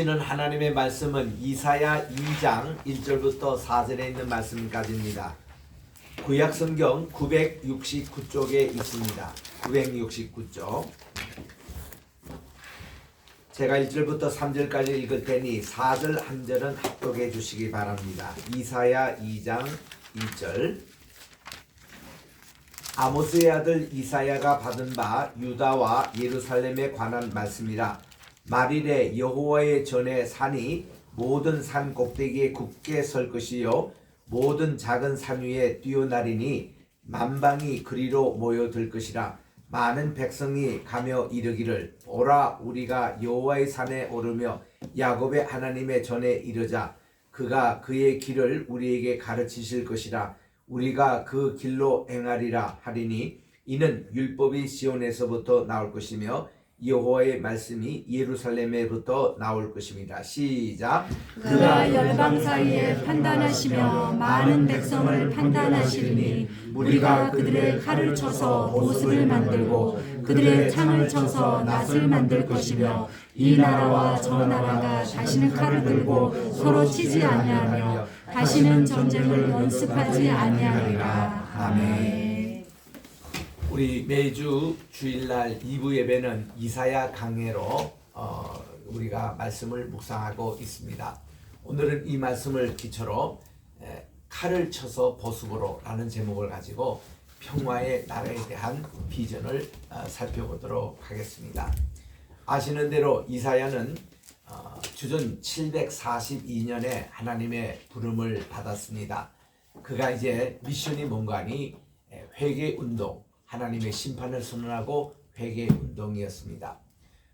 주시는 하나님의 말씀은 이사야 2장 1절부터 4절에 있는 말씀까지입니다. 구약성경 969쪽에 있습니다. 969쪽. 제가 1절부터 3절까지 읽을 테니 4절 한 절은 합독해 주시기 바랍니다. 이사야 2장 1절. 아모스의 아들 이사야가 받은 바 유다와 예루살렘에 관한 말씀이라. 말일에 여호와의 전에 산이 모든 산 꼭대기에 굳게 설 것이요 모든 작은 산 위에 뛰어나리니 만방이 그리로 모여들 것이라. 많은 백성이 가며 이르기를 오라 우리가 여호와의 산에 오르며 야곱의 하나님의 전에 이르자. 그가 그의 길을 우리에게 가르치실 것이라. 우리가 그 길로 행하리라 하리니 이는 율법이 시온에서부터 나올 것이며 여호와의 말씀이 예루살렘에부터 나올 것입니다. 시작. 그가 열방 사이에 판단하시며 많은 백성을 판단하시리니 우리가 그들의 칼을 쳐서 보습을 만들고 그들의 창을 쳐서 낫을 만들 것이며 이 나라와 저 나라가 다시는 칼을 들고 서로 치지 아니하며 다시는 전쟁을 연습하지 아니하리라. 아멘. 우리 매주 주일날 2부 예배는 이사야 강해로 우리가 말씀을 묵상하고 있습니다. 오늘은 이 말씀을 기초로 칼을 쳐서 보습으로 라는 제목을 가지고 평화의 나라에 대한 비전을 살펴보도록 하겠습니다. 아시는 대로 이사야는 주전 742년에 하나님의 부름을 받았습니다. 그가 이제 미션이 뭔가니 회개운동, 하나님의 심판을 선언하고 회개운동이었습니다.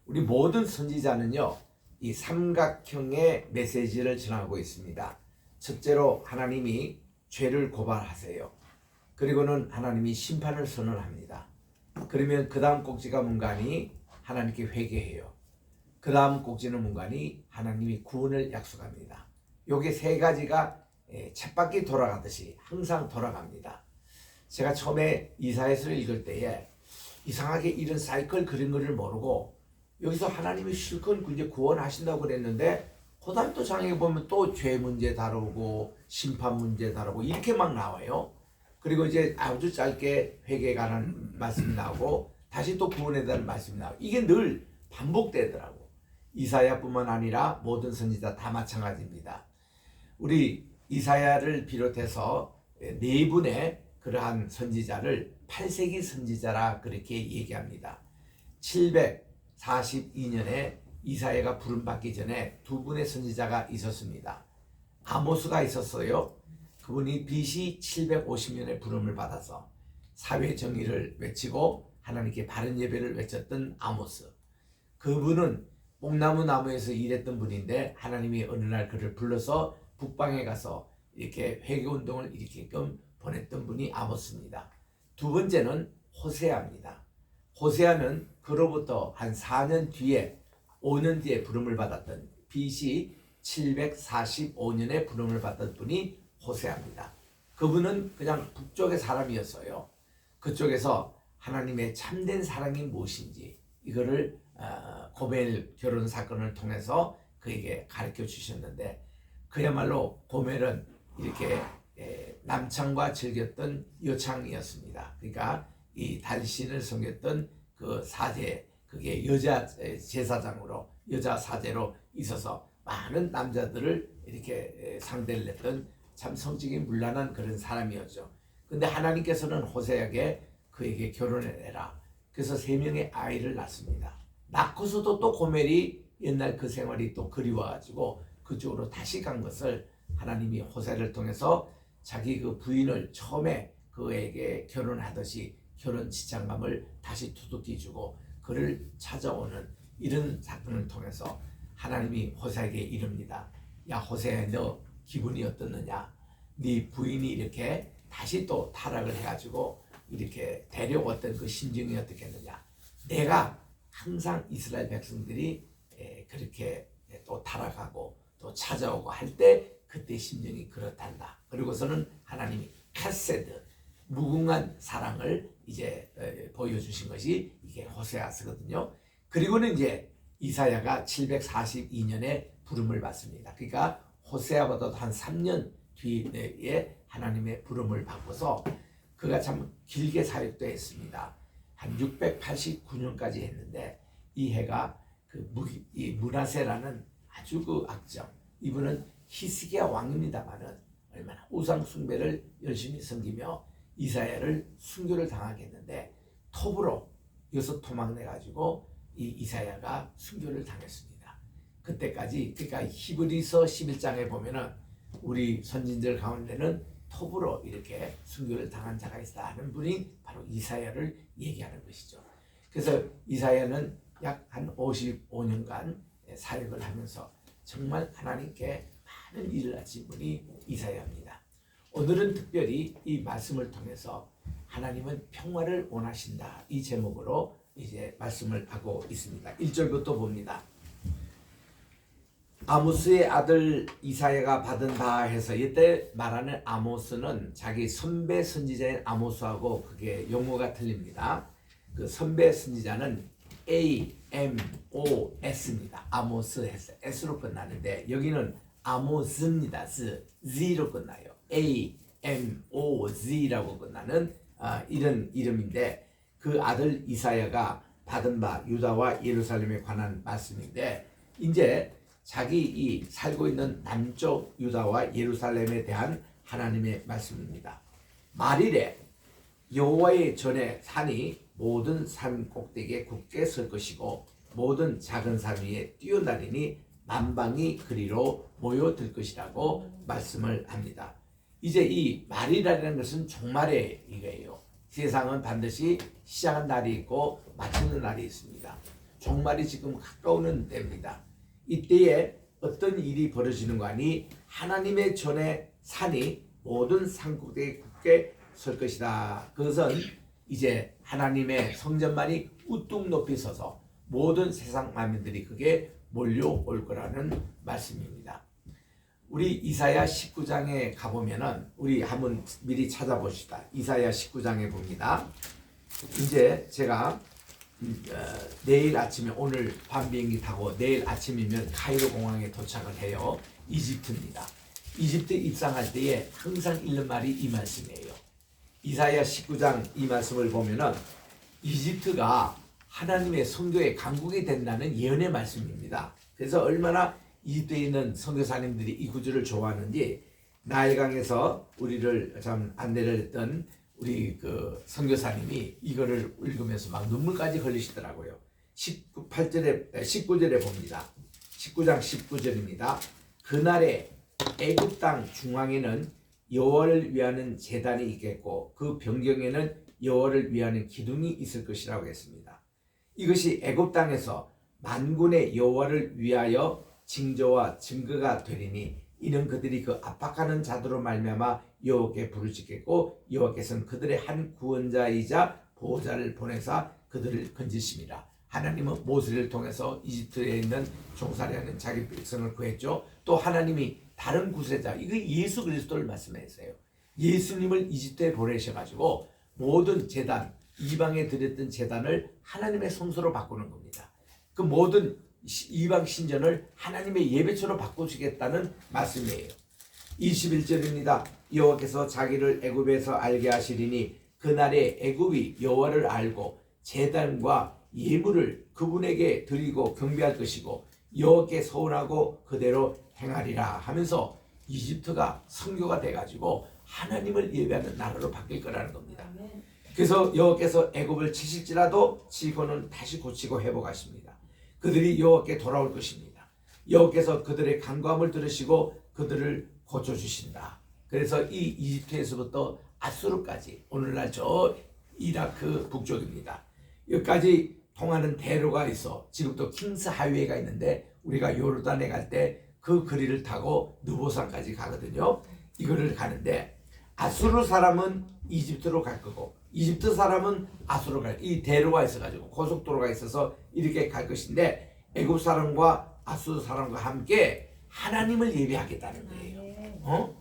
우리 모든 선지자는요, 이 삼각형의 메시지를 전하고 있습니다. 첫째로 하나님이 죄를 고발하세요. 그리고는 하나님이 심판을 선언합니다. 그러면 그 다음 꼭지가 뭔가니 하나님께 회개해요. 그 다음 꼭지는 뭔가니 하나님이 구원을 약속합니다. 요게 세 가지가 쳇바퀴 돌아가듯이 항상 돌아갑니다. 제가 처음에 이사야서를 읽을 때에 이상하게 이런 사이클 그린 거를 모르고 여기서 하나님이 실컷 이제 구원하신다고 그랬는데 그 다음 또 장에 보면 또 죄 문제 다루고 심판 문제 다루고 이렇게 막 나와요. 그리고 이제 아주 짧게 회개에 관한 말씀이 나오고 다시 또 구원에 대한 말씀이 나오고 이게 늘 반복되더라고. 이사야뿐만 아니라 모든 선지자 다 마찬가지입니다. 우리 이사야를 비롯해서 네 분의 그러한 선지자를 8세기 선지자라 그렇게 얘기합니다. 742년에 이사야가 부름받기 전에 두 분의 선지자가 있었습니다. 아모스가 있었어요. 그분이 BC 750년에 부름을 받아서 사회 정의를 외치고 하나님께 바른 예배를 외쳤던 아모스. 그분은 뽕나무 나무에서 일했던 분인데 하나님이 어느 날 그를 불러서 북방에 가서 이렇게 회개운동을 일으키게끔 보냈던 분이 아모스입니다. 두 번째는 호세아입니다. 호세아는 그로부터 한 4년 뒤에 5년 뒤에 부름을 받았던 BC 745년에 부름을 받던 분이 호세아입니다. 그분은 그냥 북쪽의 사람이었어요. 그쪽에서 하나님의 참된 사랑이 무엇인지 이거를 고멜 결혼 사건을 통해서 그에게 가르쳐 주셨는데 그야말로 고멜은 이렇게 남창과 즐겼던 여창이었습니다. 그러니까 이 달신을 섬겼던 그 사제, 그게 여자 제사장으로 여자 사제로 있어서 많은 남자들을 이렇게 상대를 했던 참 성적이 문란한 그런 사람이었죠. 근데 하나님께서는 호세에게 그에게 결혼을 해라. 그래서 3명의 아이를 낳습니다. 낳고서도 또 고멜이 옛날 그 생활이 또 그리워가지고 그쪽으로 다시 간 것을 하나님이 호세를 통해서 자기 그 부인을 처음에 그에게 결혼하듯이 결혼 지장감을 다시 두둑히 주고 그를 찾아오는 이런 사건을 통해서 하나님이 호세에게 이릅니다. 야 호세야, 너 기분이 어떻느냐? 네 부인이 이렇게 다시 또 타락을 해가지고 이렇게 데려왔던 그 심정이 어떻겠느냐? 내가 항상 이스라엘 백성들이 그렇게 또 타락하고 또 찾아오고 할 때 그때 심정이 그렇단다. 그리고서는 하나님이 카세드 무궁한 사랑을 이제 보여주신 것이 이게 호세아서거든요. 그리고는 이제 이사야가 742년에 부름을 받습니다. 그러니까 호세아보다도 한 3년 뒤에 하나님의 부름을 받고서 그가 참 길게 사역도 했습니다. 한 689년까지 했는데 이 해가 이 므낫세라는 아주 악정, 이분은 히스기야 왕입니다만은 얼마나 우상 숭배를 열심히 섬기며 이사야를 순교를 당하게 했는데 톱으로 여기서 토막내 가지고 이 이사야가 순교를 당했습니다. 그때까지, 그러니까 히브리서 11장에 보면은 우리 선진들 가운데는 톱으로 이렇게 순교를 당한 자가 있다 하는 분이 바로 이사야를 얘기하는 것이죠. 그래서 이사야는 약 한 55년간 사역을 하면서 정말 하나님께 많은 일을 하신 분이 이사야입니다. 오늘은 특별히 이 말씀을 통해서 하나님은 평화를 원하신다, 이 제목으로 이제 말씀을 하고 있습니다. 1절부터 봅니다. 아모스의 아들 이사야가 받은 바 해서, 이때 말하는 아모스는 자기 선배 선지자인 아모스하고 그게 용어가 틀립니다. 그 선배 선지자는 AMOS입니다. 아모스 해서 S로 끝나는데 여기는 아모스입니다. Z로 끝나요. AMOZ라고 끝나는 이런 이름인데, 그 아들 이사야가 받은 바 유다와 예루살렘에 관한 말씀인데, 이제 자기 이 살고 있는 남쪽 유다와 예루살렘에 대한 하나님의 말씀입니다. 말일에 여호와의 전에 산이 모든 산 꼭대기에 굳게 설 것이고 모든 작은 산 위에 뛰어나리니 만방이 그리로 모여들 것이라고 말씀을 합니다. 이제 이 말이라는 것은 종말의 이거예요. 세상은 반드시 시작한 날이 있고 마치는 날이 있습니다. 종말이 지금 가까우는 때입니다. 이때에 어떤 일이 벌어지는 거 아니, 하나님의 전에 산이 모든 산꼭대기에 굳게 설 것이다. 그것은 이제 하나님의 성전만이 우뚝 높이 서서 모든 세상 만민들이 그게 몰려올 거라는 말씀입니다. 우리 이사야 19장에 가보면은, 우리 한번 미리 찾아보시다. 이사야 19장에 봅니다. 이제 제가 내일 아침에, 오늘 밤 비행기 타고 내일 아침이면 카이로 공항에 도착을 해요. 이집트입니다. 이집트 입성할 때에 항상 읽는 말이 이 말씀이에요. 이사야 19장 이 말씀을 보면은 이집트가 하나님의 선교의 강국이 된다는 예언의 말씀입니다. 그래서 얼마나 이집트에 있는 선교사님들이 이 구절을 좋아하는지, 나일강에서 우리를 참 안내를 했던 우리 그 선교사님이 이거를 읽으면서 막 눈물까지 흘리시더라고요. 19절에 봅니다. 19장 19절입니다. 그날에 애굽 땅 중앙에는 여호와를 위하는 제단이 있겠고 그 변경에는 여호와를 위하는 기둥이 있을 것이라고 했습니다. 이것이 애굽 땅에서 만군의 여호와를 위하여 징조와 증거가 되리니 이는 그들이 그 압박하는 자들로 말미암아 여호와께 부르짖겠고 여호와께서는 그들의 한 구원자이자 보호자를 보내사 그들을 건지심이라. 하나님은 모세를 통해서 이집트에 있는 종살이하는 자기 백성을 구했죠. 또 하나님이 다른 구세자, 이거 예수 그리스도를 말씀하세요. 예수님을 이집트에 보내셔가지고 모든 제단, 이방에 드렸던 제단을 하나님의 성소로 바꾸는 겁니다. 그 모든 이방 신전을 하나님의 예배처로 바꾸시겠다는 말씀이에요. 21절입니다. 여호와께서 자기를 애굽에서 알게 하시리니 그날에 애굽이 여호와를 알고 제단과 예물을 그분에게 드리고 경배할 것이고 여호와께 서원하고 그대로 행하리라 하면서 이집트가 선교가 돼가지고 하나님을 예배하는 나라로 바뀔 거라는 겁니다. 그래서 여호와께서 애굽을 치실지라도 치고는 다시 고치고 회복하십니다. 그들이 여호와께 돌아올 것입니다. 여호와께서 그들의 간구함을 들으시고 그들을 고쳐주신다. 그래서 이 이집트에서부터 아수르까지, 오늘날 저 이라크 북쪽입니다. 여기까지 통하는 대로가 있어. 지금도 킹스 하이웨이가 있는데 우리가 요르단에 갈 때 그 거리를 타고 느보산까지 가거든요. 이거를 가는데 아수르 사람은 이집트로 갈 거고 이집트 사람은 아수르로 갈, 이 대로가 있어가지고 고속도로가 있어서 이렇게 갈 것인데 애굽 사람과 아수르 사람과 함께 하나님을 예배하겠다는 거예요.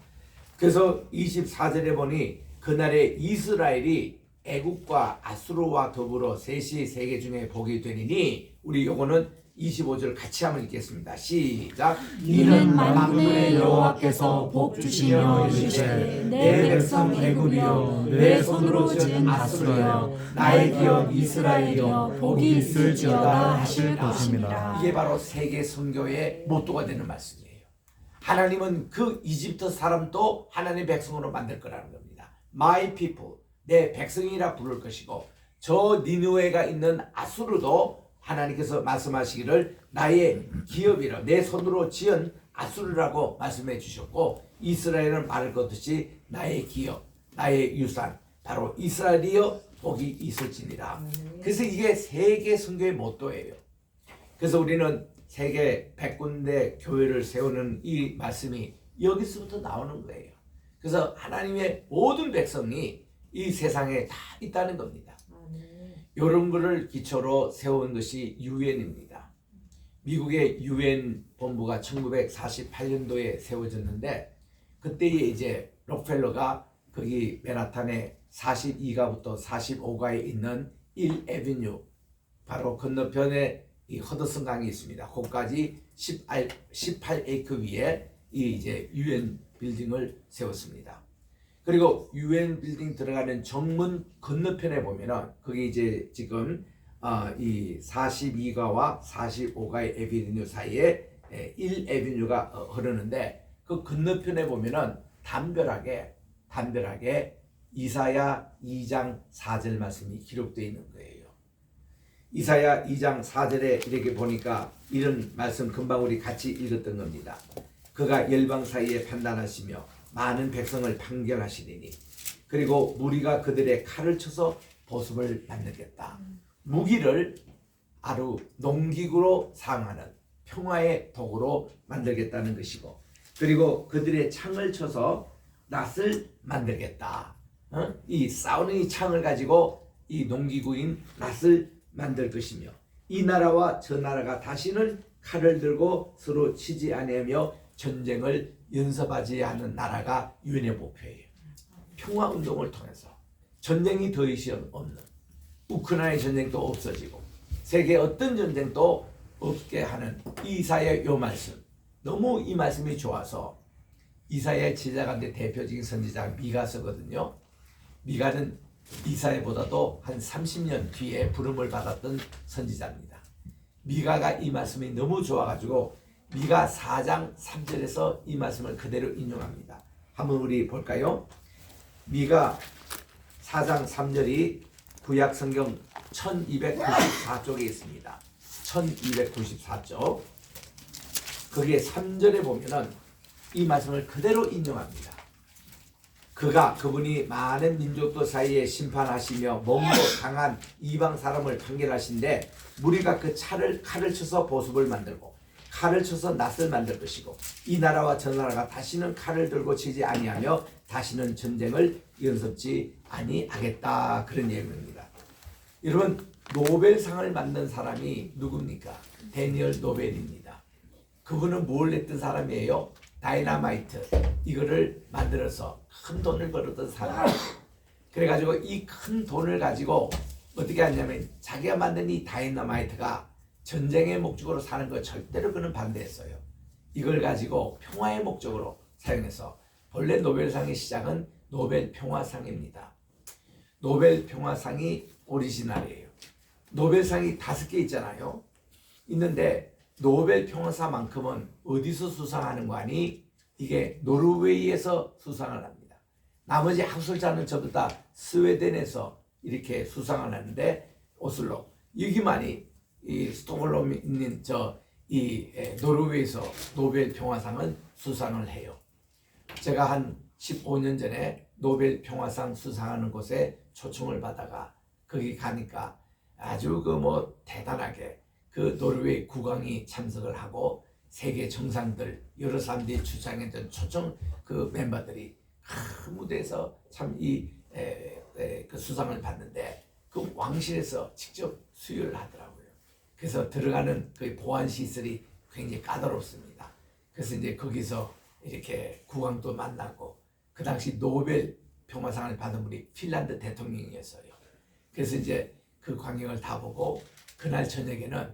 그래서 24절에 보니 그날에 이스라엘이 애굽과 아수르와 더불어 셋이 세계 중에 복이 되리니, 우리 요거는 25절 같이 한번 읽겠습니다. 시작. 이는 만군의 여호와께서 복 주시며 이르시되 내 백성 애굽이여 내 손으로 지은 아수르여 나의 기업 이스라엘이여 복이 있을지어다 하실 것입니다. 이게 바로 세계 선교의 모토가 되는 말씀이에요. 하나님은 그 이집트 사람도 하나님의 백성으로 만들 거라는 겁니다. My people, 내 백성이라 부를 것이고 저 니느웨가 있는 아수르도 하나님께서 말씀하시기를 나의 기업이라 내 손으로 지은 아수르라고 말씀해 주셨고 이스라엘은 말을 걷듯이 나의 기업, 나의 유산 바로 이스라엘이여 복이 있을지니라. 그래서 이게 세계 선교의 모토예요. 그래서 우리는 세계 100군데 교회를 세우는 이 말씀이 여기서부터 나오는 거예요. 그래서 하나님의 모든 백성이 이 세상에 다 있다는 겁니다. 이런 거를 기초로 세운 것이 유엔입니다. 미국의 유엔 본부가 1948년도에 세워졌는데 그때에 이제 록펠러가 거기 맨하탄에 42가부터 45가에 있는 1에비뉴 바로 건너편에 이 허드슨 강이 있습니다. 거기까지 18에이크 위에 이 이제 유엔 빌딩을 세웠습니다. 그리고 유엔 빌딩 들어가는 정문 건너편에 보면은 그게 이제 지금 이 42가와 45가의 에비뉴 사이에 1에비뉴가 흐르는데 그 건너편에 보면은 담벼락에 이사야 2장 4절 말씀이 기록되어 있는 거예요. 이사야 2장 4절에 이렇게 보니까 이런 말씀 금방 우리 같이 읽었던 겁니다. 그가 열방 사이에 판단하시며 많은 백성을 판결하시리니 그리고 무리가 그들의 칼을 쳐서 보습을 만들겠다. 무기를 아주 농기구로 사용하는 평화의 도구로 만들겠다는 것이고 그리고 그들의 창을 쳐서 낫을 만들겠다. 이 싸우는 이 창을 가지고 이 농기구인 낫을 만들 것이며 이 나라와 저 나라가 다시는 칼을 들고 서로 치지 아니하며 전쟁을 연습하지 않는 나라가 유엔의 목표예요. 평화운동을 통해서 전쟁이 더 이상 없는 우크라이나 전쟁도 없어지고 세계 어떤 전쟁도 없게 하는 이사야의 요 말씀 너무 이 말씀이 좋아서 이사야의 제자 가운데 대표적인 선지자가 미가서거든요. 미가는 이사야보다도 한 30년 뒤에 부름을 받았던 선지자입니다. 미가가 이 말씀이 너무 좋아가지고 미가 4장 3절에서 이 말씀을 그대로 인용합니다. 한번 우리 볼까요? 미가 4장 3절이 구약 성경 1294쪽에 있습니다. 1294쪽. 거기에 3절에 보면은 이 말씀을 그대로 인용합니다. 그분이 많은 민족들 사이에 심판하시며 몸도 강한 이방 사람을 판결하신데 무리가 그 칼을 쳐서 보습을 만들고 칼을 쳐서 낫을 만들 것이고 이 나라와 저 나라가 다시는 칼을 들고 치지 아니하며 다시는 전쟁을 연습지 아니하겠다 그런 얘기입니다. 여러분 노벨상을 만든 사람이 누굽니까? 데니얼 노벨입니다. 그분은 뭘 했던 사람이에요? 다이너마이트 이거를 만들어서 큰 돈을 벌었던 사람. 그래가지고 이 큰 돈을 가지고 어떻게 하냐면 자기가 만든 이 다이너마이트가 전쟁의 목적으로 사는 거 절대로 그는 반대했어요. 이걸 가지고 평화의 목적으로 사용해서 본래 노벨상의 시작은 노벨 평화상입니다. 노벨 평화상이 오리지널이에요. 노벨상이 5개 있잖아요. 있는데 노벨 평화사만큼은 어디서 수상하는 거 아니? 이게 노르웨이에서 수상을 합니다. 나머지 학술자는 전부 다 스웨덴에서 이렇게 수상을 하는데 오슬로 여기만이 이 스톡홀름 있는 이 노르웨이에서 노벨 평화상은 수상을 해요. 제가 한 15년 전에 노벨 평화상 수상하는 곳에 초청을 받아가 거기 가니까 아주 대단하게 그 노르웨이 국왕이 참석을 하고 세계 정상들 여러 사람들이 주장했던 초청 그 멤버들이 큰 무대에서 참 그 수상을 받는데 그 왕실에서 직접 수여를 하더라고요. 그래서 들어가는 그 보안 시설이 굉장히 까다롭습니다. 그래서 이제 거기서 이렇게 국왕도 만나고 그 당시 노벨 평화상을 받은 분이 핀란드 대통령이었어요. 그래서 이제 그 광경을 다 보고 그날 저녁에는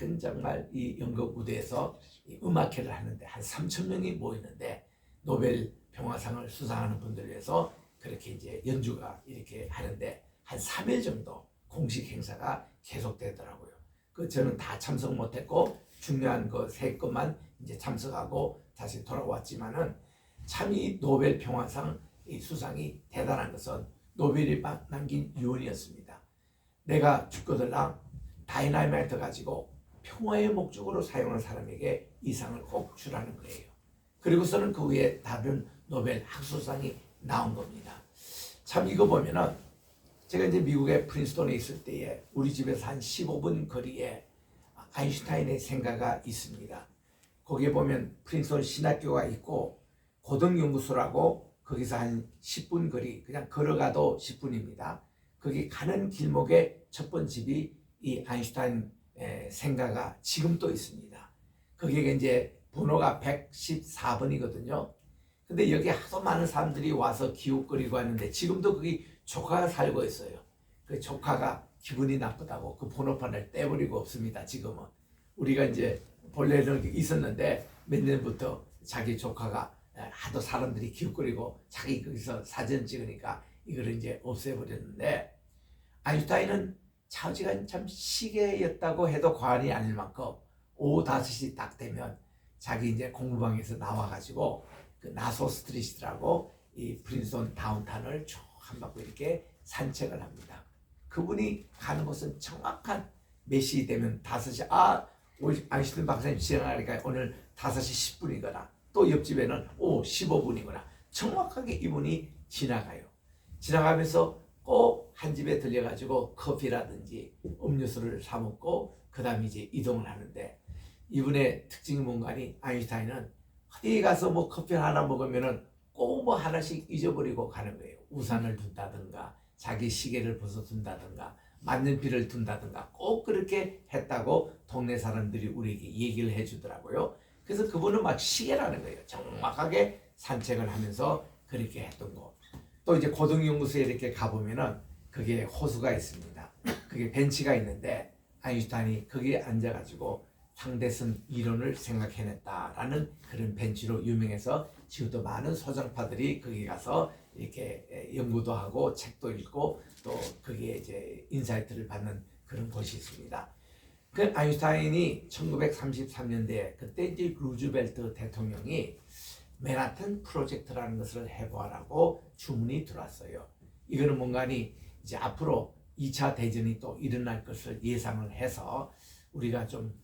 큰 정말 이 연극 무대에서 이 음악회를 하는데 한 3천 명이 모이는데 노벨 평화상을 수상하는 분들 위해서 그렇게 이제 연주가 이렇게 하는데 한 3일 정도 공식 행사가 계속되더라고요. 그 저는 다 참석 못했고 중요한 그 세 건만 이제 참석하고 다시 돌아왔지만은 참 이 노벨 평화상 이 수상이 대단한 것은 노벨이 남긴 유언이었습니다. 내가 죽거들랑 다이나마이트 가지고 평화의 목적으로 사용한 사람에게 이 상을 꼭 주라는 거예요. 그리고서는 그 위에 다른 노벨 학술상이 나온 겁니다. 참 이거 보면은 제가 이제 미국의 프린스턴에 있을 때에 우리 집에서 한 15분 거리에 아인슈타인의 생가가 있습니다. 거기에 보면 프린스턴 신학교가 있고 고등연구소라고 거기서 한 10분 거리 그냥 걸어가도 10분입니다. 거기 가는 길목에 첫 번 집이 이 아인슈타인 생가가 지금도 있습니다. 거기에 이제 번호가 114번이거든요. 근데 여기 하도 많은 사람들이 와서 기웃거리고 하는데 지금도 거기 조카가 살고 있어요. 그 조카가 기분이 나쁘다고 그 번호판을 떼버리고 없습니다. 지금은 우리가 이제 본래는 있었는데 몇 년부터 자기 조카가 하도 사람들이 기웃거리고 자기 거기서 사진 찍으니까 이걸 이제 없애버렸는데 아인슈타인은 처지가 참 시계였다고 해도 과언이 아닐 만큼 오후 5시 딱 되면 자기 이제 공부방에서 나와가지고 그 나소 스트리트라고 이 프린스턴 다운타운을 쭉 한 바퀴 이렇게 산책을 합니다. 그분이 가는 곳은 정확한 몇 시 되면 5시 우리 아인슈타인 박사님 지나가니까 오늘 5시 10분이거나 또 옆집에는 15분이거나 정확하게 이분이 지나가요. 지나가면서 꼭 한 집에 들려가지고 커피라든지 음료수를 사 먹고 그 다음에 이제 이동을 하는데 이분의 특징이 뭔가니 아인슈타인은 어디 가서 뭐 커피 하나 먹으면은 꼭 뭐 하나씩 잊어버리고 가는 거예요. 우산을 둔다든가 자기 시계를 벗어둔다든가 만년필을 둔다든가 꼭 그렇게 했다고 동네 사람들이 우리에게 얘기를 해주더라고요. 그래서 그분은 막 시계라는 거예요. 정확하게 산책을 하면서 그렇게 했던 거. 또 이제 고등연구소에 이렇게 가보면은 그게 호수가 있습니다. 그게 벤치가 있는데 아인슈타인이 거기에 앉아가지고 상대성 이론을 생각해냈다라는 그런 벤치로 유명해서 지금도 많은 소장파들이 거기 가서 이렇게 연구도 하고 책도 읽고 또 거기에 이제 인사이트를 받는 그런 곳이 있습니다. 그 아인슈타인이 1933년대에 그때 이제 루즈벨트 대통령이 맨하튼 프로젝트라는 것을 해보라고 주문이 들어왔어요. 이거는 뭔가니 이제 앞으로 2차 대전이 또 일어날 것을 예상을 해서 우리가 좀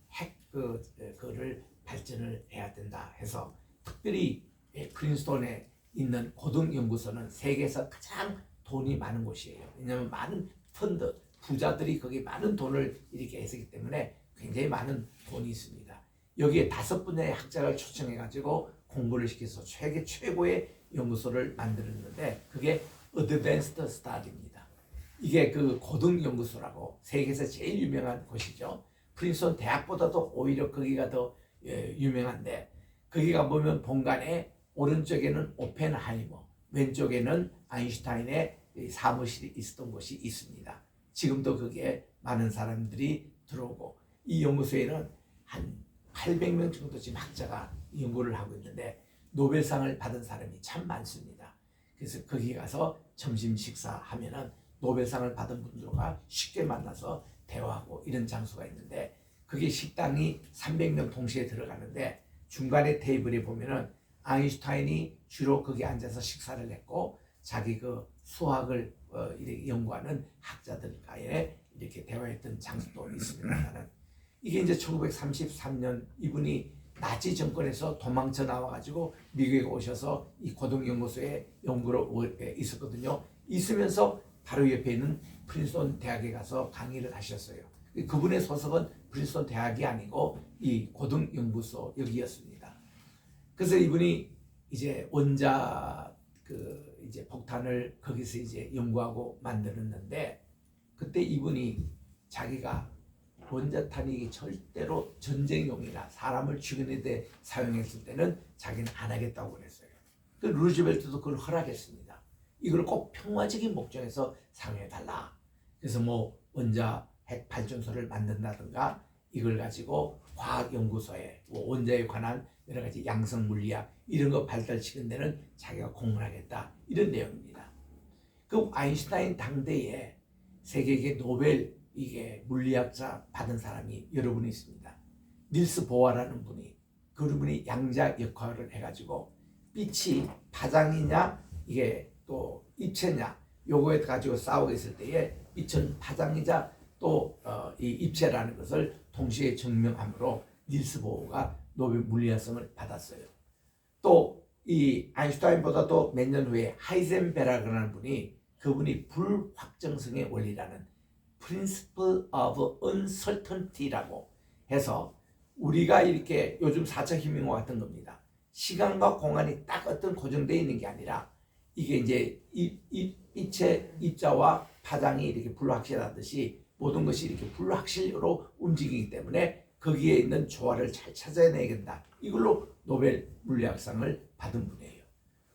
그거를 발전을 해야 된다 해서 특별히 프린스턴에 있는 고등연구소는 세계에서 가장 돈이 많은 곳이에요. 왜냐하면 많은 펀드, 부자들이 거기 많은 돈을 이렇게 했기 때문에 굉장히 많은 돈이 있습니다. 여기에 5분야의 학자를 초청해가지고 공부를 시켜서 세계 최고의 연구소를 만들었는데 그게 Advanced Study입니다. 이게 그 고등연구소라고 세계에서 제일 유명한 곳이죠. 프린스턴 대학보다도 오히려 거기가 더 유명한데 거기가 보면 본관에 오른쪽에는 오펜하이머, 왼쪽에는 아인슈타인의 사무실이 있었던 곳이 있습니다. 지금도 거기에 많은 사람들이 들어오고 이 연구소에는 한 800명 정도 지금 학자가 연구를 하고 있는데 노벨상을 받은 사람이 참 많습니다. 그래서 거기 가서 점심 식사하면은 노벨상을 받은 분들과 쉽게 만나서 대화하고 이런 장소가 있는데 그게 식당이 300명 동시에 들어가는데 중간에 테이블에 보면은 아인슈타인이 주로 거기 앉아서 식사를 했고 자기 그 수학을 이렇게 연구하는 학자들과의 이렇게 대화했던 장소도 있습니다만 이게 이제 1933년 이분이 나치 정권에서 도망쳐 나와가지고 미국에 오셔서 이 고등연구소에 연구로 있었거든요. 있으면서 바로 옆에 있는 프린스턴 대학에 가서 강의를 하셨어요. 그분의 소속은 프린스턴 대학이 아니고 이 고등연구소 여기였습니다. 그래서 이분이 이제 원자 이제 폭탄을 거기서 이제 연구하고 만들었는데 그때 이분이 자기가 원자탄이 절대로 전쟁용이나 사람을 죽이는 데 사용했을 때는 자기는 안 하겠다고 그랬어요. 그 루즈벨트도 그걸 허락했습니다. 이걸 꼭 평화적인 목적에서 사용해달라. 그래서 뭐 원자 핵 발전소를 만든다든가 이걸 가지고 과학연구소에 원자에 관한 여러 가지 양성 물리학 이런 거 발달시킨 데는 자기가 공헌하겠다 이런 내용입니다. 그 아인슈타인 당대에 세계계 노벨 이게 물리학자 받은 사람이 여러 분 있습니다. 닐스 보어라는 분이 그분이 양자 역학을 해가지고 빛이 파장이냐 이게 또 입체냐 요거에 가지고 싸우고 있을 때에 빛은 파장이자 또 이 입체라는 것을 동시에 증명함으로 닐스 보어가 노벨 물리학상을 받았어요. 또 이 아인슈타인보다도 몇 년 후에 하이젠베르그라는 분이 그분이 불확정성의 원리라는 Principle of Uncertainty라고 해서 우리가 이렇게 요즘 4차 힘ing과 같은 겁니다. 시간과 공간이 딱 어떤 고정되어 있는 게 아니라 이게 이제 빛의 입자와 파장이 이렇게 불확실하듯이 모든 것이 이렇게 불확실로 움직이기 때문에 거기에 있는 조화를 잘 찾아내야 된다. 이걸로 노벨 물리학상을 받은 분이에요.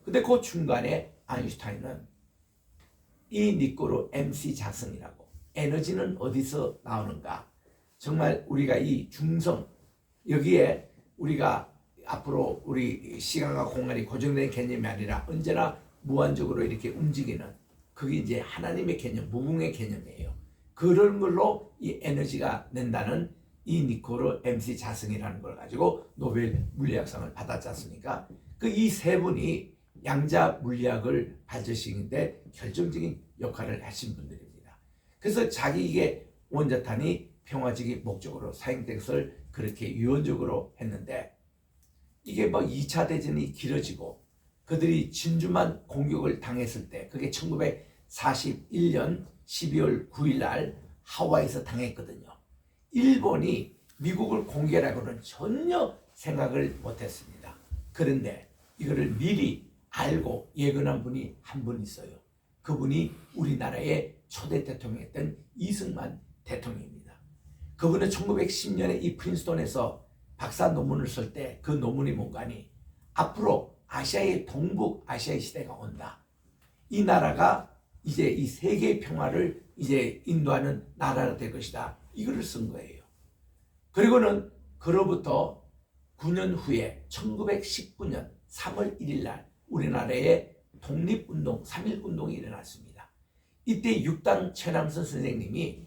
근데 그 중간에 아인슈타인은 이 니꼬르 MC 자성이라고 에너지는 어디서 나오는가? 정말 우리가 이 중성 여기에 우리가 앞으로 우리 시간과 공간이 고정된 개념이 아니라 언제나 무한적으로 이렇게 움직이는 그게 이제 하나님의 개념, 무궁의 개념이에요. 그런 걸로 이 에너지가 낸다는 이 니코르 MC 자성이라는 걸 가지고 노벨 물리학상을 받았지 않습니까? 그 이 세 분이 양자 물리학을 발전시키는데 결정적인 역할을 하신 분들입니다. 그래서 자기 이게 원자탄이 평화적인 목적으로 사용된 것을 그렇게 유언적으로 했는데 이게 뭐 2차 대전이 길어지고 그들이 진주만 공격을 당했을 때 그게 1941년 12월 9일 날 하와이에서 당했거든요. 일본이 미국을 공격하고는 전혀 생각을 못했습니다. 그런데 이거를 미리 알고 예견한 분이 한 분 있어요. 그분이 우리나라의 초대 대통령이었던 이승만 대통령입니다. 그분은 1910년에 이 프린스톤에서 박사 논문을 쓸 때 그 논문이 뭔가니 앞으로 아시아의 동북 아시아의 시대가 온다. 이 나라가 이제 이 세계 평화를 이제 인도하는 나라가 될 것이다. 이거를 쓴 거예요. 그리고는 그로부터 9년 후에 1919년 3월 1일 날 우리나라의 독립운동 3.1운동이 일어났습니다. 이때 육당 최남선 선생님이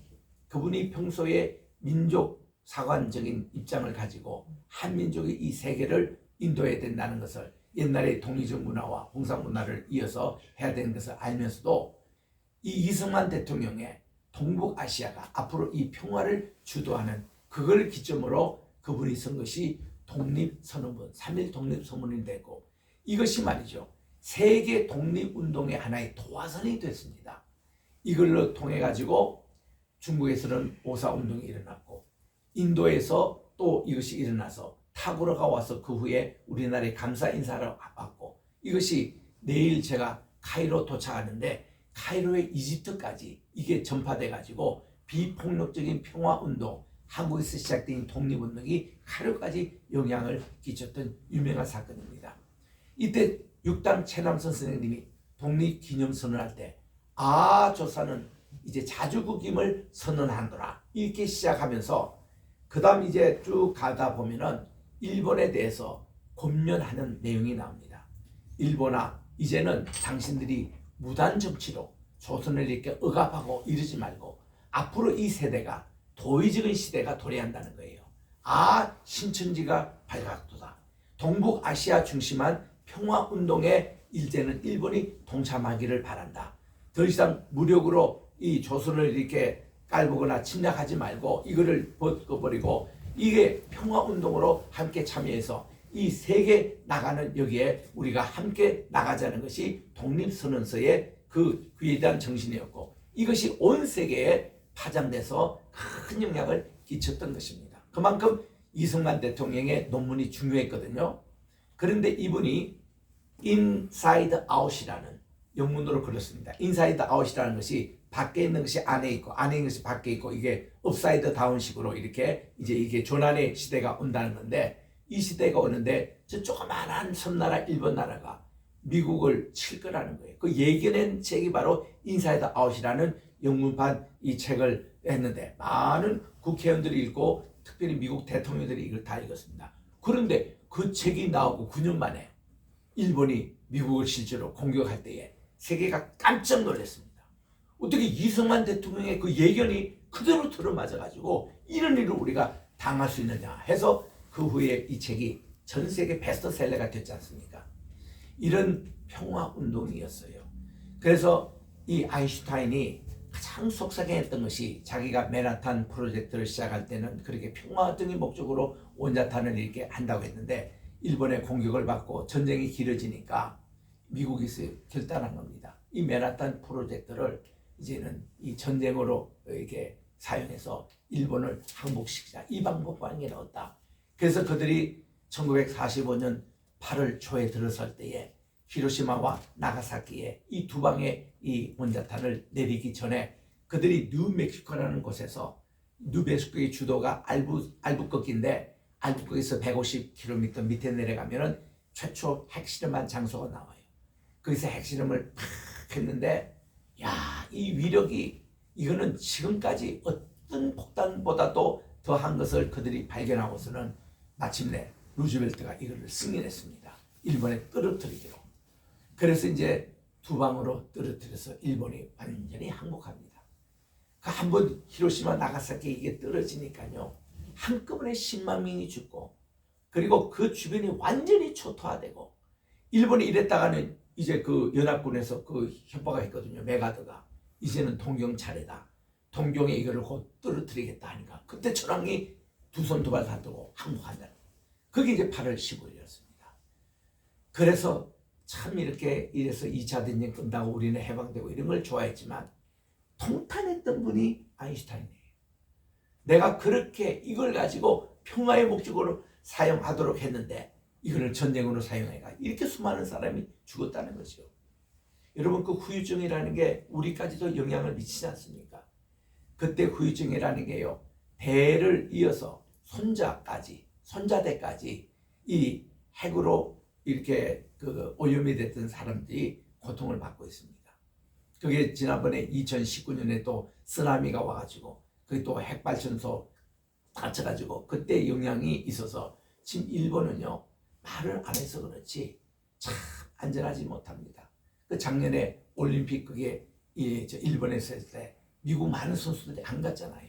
그분이 평소에 민족 사관적인 입장을 가지고 한민족의 이 세계를 인도해야 된다는 것을 옛날의 동의적 문화와 홍상 문화를 이어서 해야 되는 것을 알면서도 이 이승만 대통령의 동북아시아가 앞으로 이 평화를 주도하는 그걸 기점으로 그분이 쓴 것이 독립선언문 3.1 독립선언이 되고 이것이 말이죠. 세계 독립운동의 하나의 도화선이 됐습니다. 이걸로 통해 가지고 중국에서는 5.4 운동이 일어났고 인도에서 또 이것이 일어나서 타고르가 와서 그 후에 우리나라에 감사 인사를 받고 이것이 내일 제가 카이로 도착하는데 카이로의 이집트까지 이게 전파돼 가지고 비폭력적인 평화운동 한국에서 시작된 독립운동이 카이로까지 영향을 끼쳤던 유명한 사건입니다. 이때 육당 최남선 선생님이 독립기념선언할 때 조사는 이제 자주국임을 선언한거라 이렇게 시작하면서 그 다음 이제 쭉 가다 보면은 일본에 대해서 권면하는 내용이 나옵니다. 일본아 이제는 당신들이 무단 정치로 조선을 이렇게 억압하고 이러지 말고 앞으로 이 세대가 도의적인 시대가 도래한다는 거예요. 신천지가 발각도다. 동북아시아 중심한 평화운동에 이제는 일본이 동참하기를 바란다. 더 이상 무력으로 이 조선을 이렇게 깔보거나 침략하지 말고 이거를 벗겨버리고 이게 평화운동으로 함께 참여해서 이 세계 나가는 여기에 우리가 함께 나가자는 것이 독립선언서의 그 위대한 정신이었고 이것이 온 세계에 파장돼서 큰 영향을 끼쳤던 것입니다. 그만큼 이승만 대통령의 논문이 중요했거든요. 그런데 이분이 inside out이라는 영문으로 그렇습니다. inside out이라는 것이 밖에 있는 것이 안에 있고 안에 있는 것이 밖에 있고 이게 업사이드 다운식으로 이렇게 이제 이게 조난의 시대가 온다는 건데 이 시대가 오는데 저 조그만한 섬나라 일본 나라가 미국을 칠 거라는 거예요. 그 예견한 책이 바로 인사이드 아웃이라는 영문판 이 책을 했는데 많은 국회의원들이 읽고 특별히 미국 대통령들이 이걸 다 읽었습니다. 그런데 그 책이 나오고 9년 만에 일본이 미국을 실제로 공격할 때에 세계가 깜짝 놀랐습니다. 어떻게 이승만 대통령의 그 예견이 그대로 들어맞아가지고 이런 일을 우리가 당할 수 있느냐 해서 그 후에 이 책이 전 세계 베스트셀러가 됐지 않습니까? 이런 평화운동이었어요. 그래서 이 아인슈타인이 가장 속삭였던 것이 자기가 맨하탄 프로젝트를 시작할 때는 그렇게 평화 등의 목적으로 원자탄을 이렇게 한다고 했는데 일본의 공격을 받고 전쟁이 길어지니까 미국이 결단한 겁니다. 이 맨하탄 프로젝트를 이제는 이 전쟁으로 이렇게 사용해서 일본을 항복시키자. 이 방법밖에 없다. 그래서 그들이 1945년 8월 초에 들어설 때에 히로시마와 나가사키에 이 두 방의 이 원자탄을 내리기 전에 그들이 뉴멕시코라는 곳에서 뉴멕시코의 주도가 알부querque인데 알부querque에서 150km 밑에 내려가면은 최초 핵실험한 장소가 나와요. 거기서 핵실험을 팍 했는데 이 위력이 이거는 지금까지 어떤 폭탄보다도 더한 것을 그들이 발견하고서는 마침내 루즈벨트가 이걸 승인했습니다. 일본에 떨어뜨리기로. 그래서 이제 두 방으로 떨어뜨려서 일본이 완전히 항복합니다. 그 한번 히로시마 나가사키 이게 떨어지니까요. 한꺼번에 10만 명이 죽고 그리고 그 주변이 완전히 초토화되고 일본이 이랬다가는 이제 그 연합군에서 그 협박을 했거든요. 메가드가 이제는 동경 차례다. 동경에 이거를 곧 떨어뜨리겠다 하니까 그때 천황이 두 손 두 발 다 들고 항복한다. 그게 이제 8월 15일이었습니다. 그래서 참 이렇게 이래서 2차 대전 끝나고 우리는 해방되고 이런 걸 좋아했지만 통탄했던 분이 아인슈타인이에요. 내가 그렇게 이걸 가지고 평화의 목적으로 사용하도록 했는데 이거를 전쟁으로 사용해가 이렇게 수많은 사람이 죽었다는 거죠. 여러분 그 후유증이라는 게 우리까지도 영향을 미치지 않습니까? 그때 후유증이라는 게요. 대를 이어서 손자대까지 이 핵으로 이렇게 그 오염이 됐던 사람들이 고통을 받고 있습니다. 그게 지난번에 2019년에 또 쓰나미가 와가지고 그게 또 핵발전소 다쳐가지고 그때 영향이 있어서 지금 일본은요 말을 안 해서 그렇지 참 안전하지 못합니다. 그 작년에 올림픽 그게 일본에서 했을 때 미국 많은 선수들이 안 갔잖아요.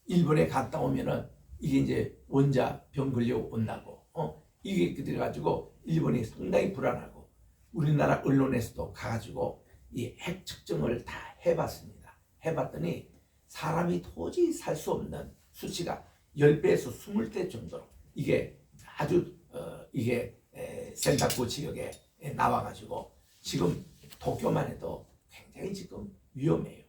일본에 갔다 오면은 이게 이제 원자 병 걸려온다고 이게 그래가지고 일본이 상당히 불안하고 우리나라 언론에서도 가가지고 이 핵 측정을 다 해봤습니다. 해봤더니 사람이 도저히 살 수 없는 수치가 10배에서 20배 정도로 이게 아주 이게 센다쿠 지역에 나와가지고 지금 도쿄만 해도 굉장히 지금 위험해요.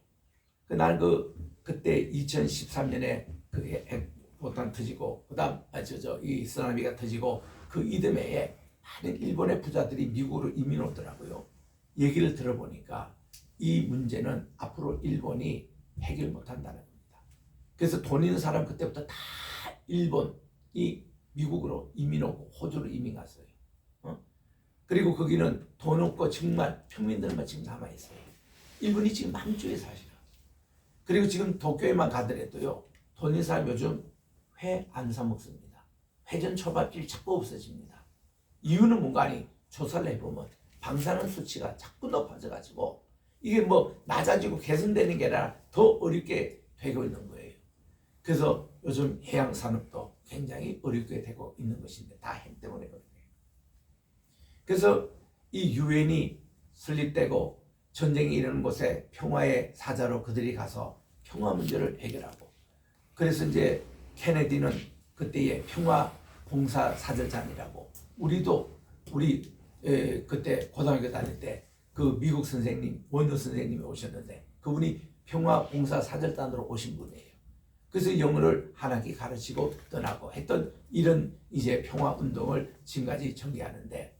나는 그때 2013년에 그게 핵폭탄 터지고 그다음 이 쓰나미가 터지고 그 이듬해에 많은 일본의 부자들이 미국으로 이민 오더라고요. 얘기를 들어보니까 이 문제는 앞으로 일본이 해결 못한다는 겁니다. 그래서 돈 있는 사람 그때부터 다 일본이 미국으로 이민 오고 호주로 이민 갔어요. 그리고 거기는 돈 없고 정말 평민들만 지금 남아있어요. 일본이 지금 망주에 사실은. 그리고 지금 도쿄에만 가더라도요. 돈 있는 사람 요즘 회 안 사 먹습니다. 회전 초밥집 자꾸 없어집니다. 이유는 뭔가 아니 조사를 해보면 방사능 수치가 자꾸 높아져가지고 이게 뭐 낮아지고 개선되는 게 아니라 더 어렵게 되고 있는 거예요. 그래서 요즘 해양 산업도 굉장히 어렵게 되고 있는 것인데 다 핵 때문에 그래요. 그래서 이 유엔이 설립되고 전쟁이 일어나는 곳에 평화의 사자로 그들이 가서 평화 문제를 해결하고 그래서 이제 케네디는 그때의 평화 봉사 사절단이라고 우리 그때 고등학교 다닐 때 그 미국 선생님 원로 선생님이 오셨는데 그분이 평화 봉사 사절단으로 오신 분이에요. 그래서 영어를 한 학기 가르치고 떠나고 했던 이런 이제 평화 운동을 지금까지 전개하는데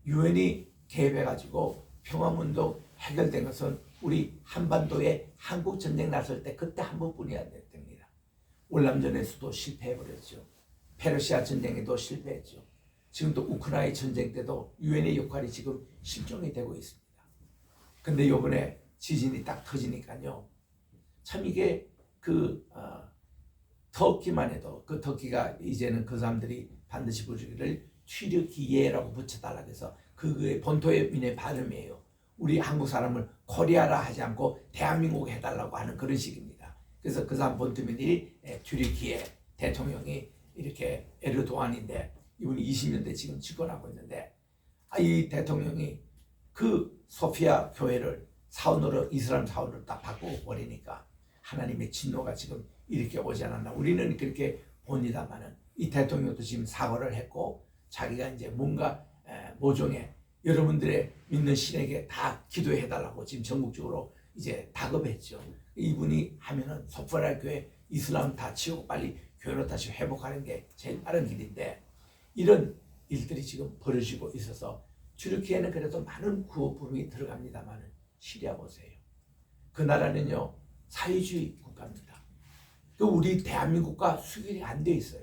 유엔이 개입해가지고 평화 운동 해결된 것은 우리 한반도에 한국 전쟁 났을 때 그때 한 번뿐이 안 됐답니다. 월남전에서도 실패해버렸죠. 페르시아 전쟁에도 실패했죠. 지금도 우크라이나 전쟁 때도 유엔의 역할이 지금 실종이 되고 있습니다. 근데 이번에 지진이 딱 터지니까요. 참 이게 터키만 해도 그 터키가 이제는 그 사람들이 반드시 부르기를 튀르키예라고 붙여달라고 해서 그의 본토의 민의 발음이에요. 우리 한국 사람을 코리아라 하지 않고 대한민국 해달라고 하는 그런 식입니다. 그래서 그 사람 본토민이 튀르키예 대통령이 이렇게 에르도안인데 이분이 20년대 지금 집권하고 있는데 이 대통령이 그 소피아 교회를 사원으로 이슬람 사원으로 딱 바꾸고 버리니까 하나님의 진노가 지금 이렇게 오지 않았나. 우리는 그렇게 봅니다만은 이 대통령도 지금 사과를 했고 자기가 이제 뭔가 모종의 여러분들의 믿는 신에게 다 기도해달라고 지금 전국적으로 이제 다급했죠. 이분이 하면은 소피아 교회 이슬람 다 치우고 빨리 교회로 다시 회복하는 게 제일 빠른 길인데 이런 일들이 지금 벌어지고 있어서 튀르키예는 그래도 많은 구호 부름이 들어갑니다만은 시리아 보세요. 그 나라는요 사회주의 국가입니다. 그 우리 대한민국과 수결이 안 돼 있어요.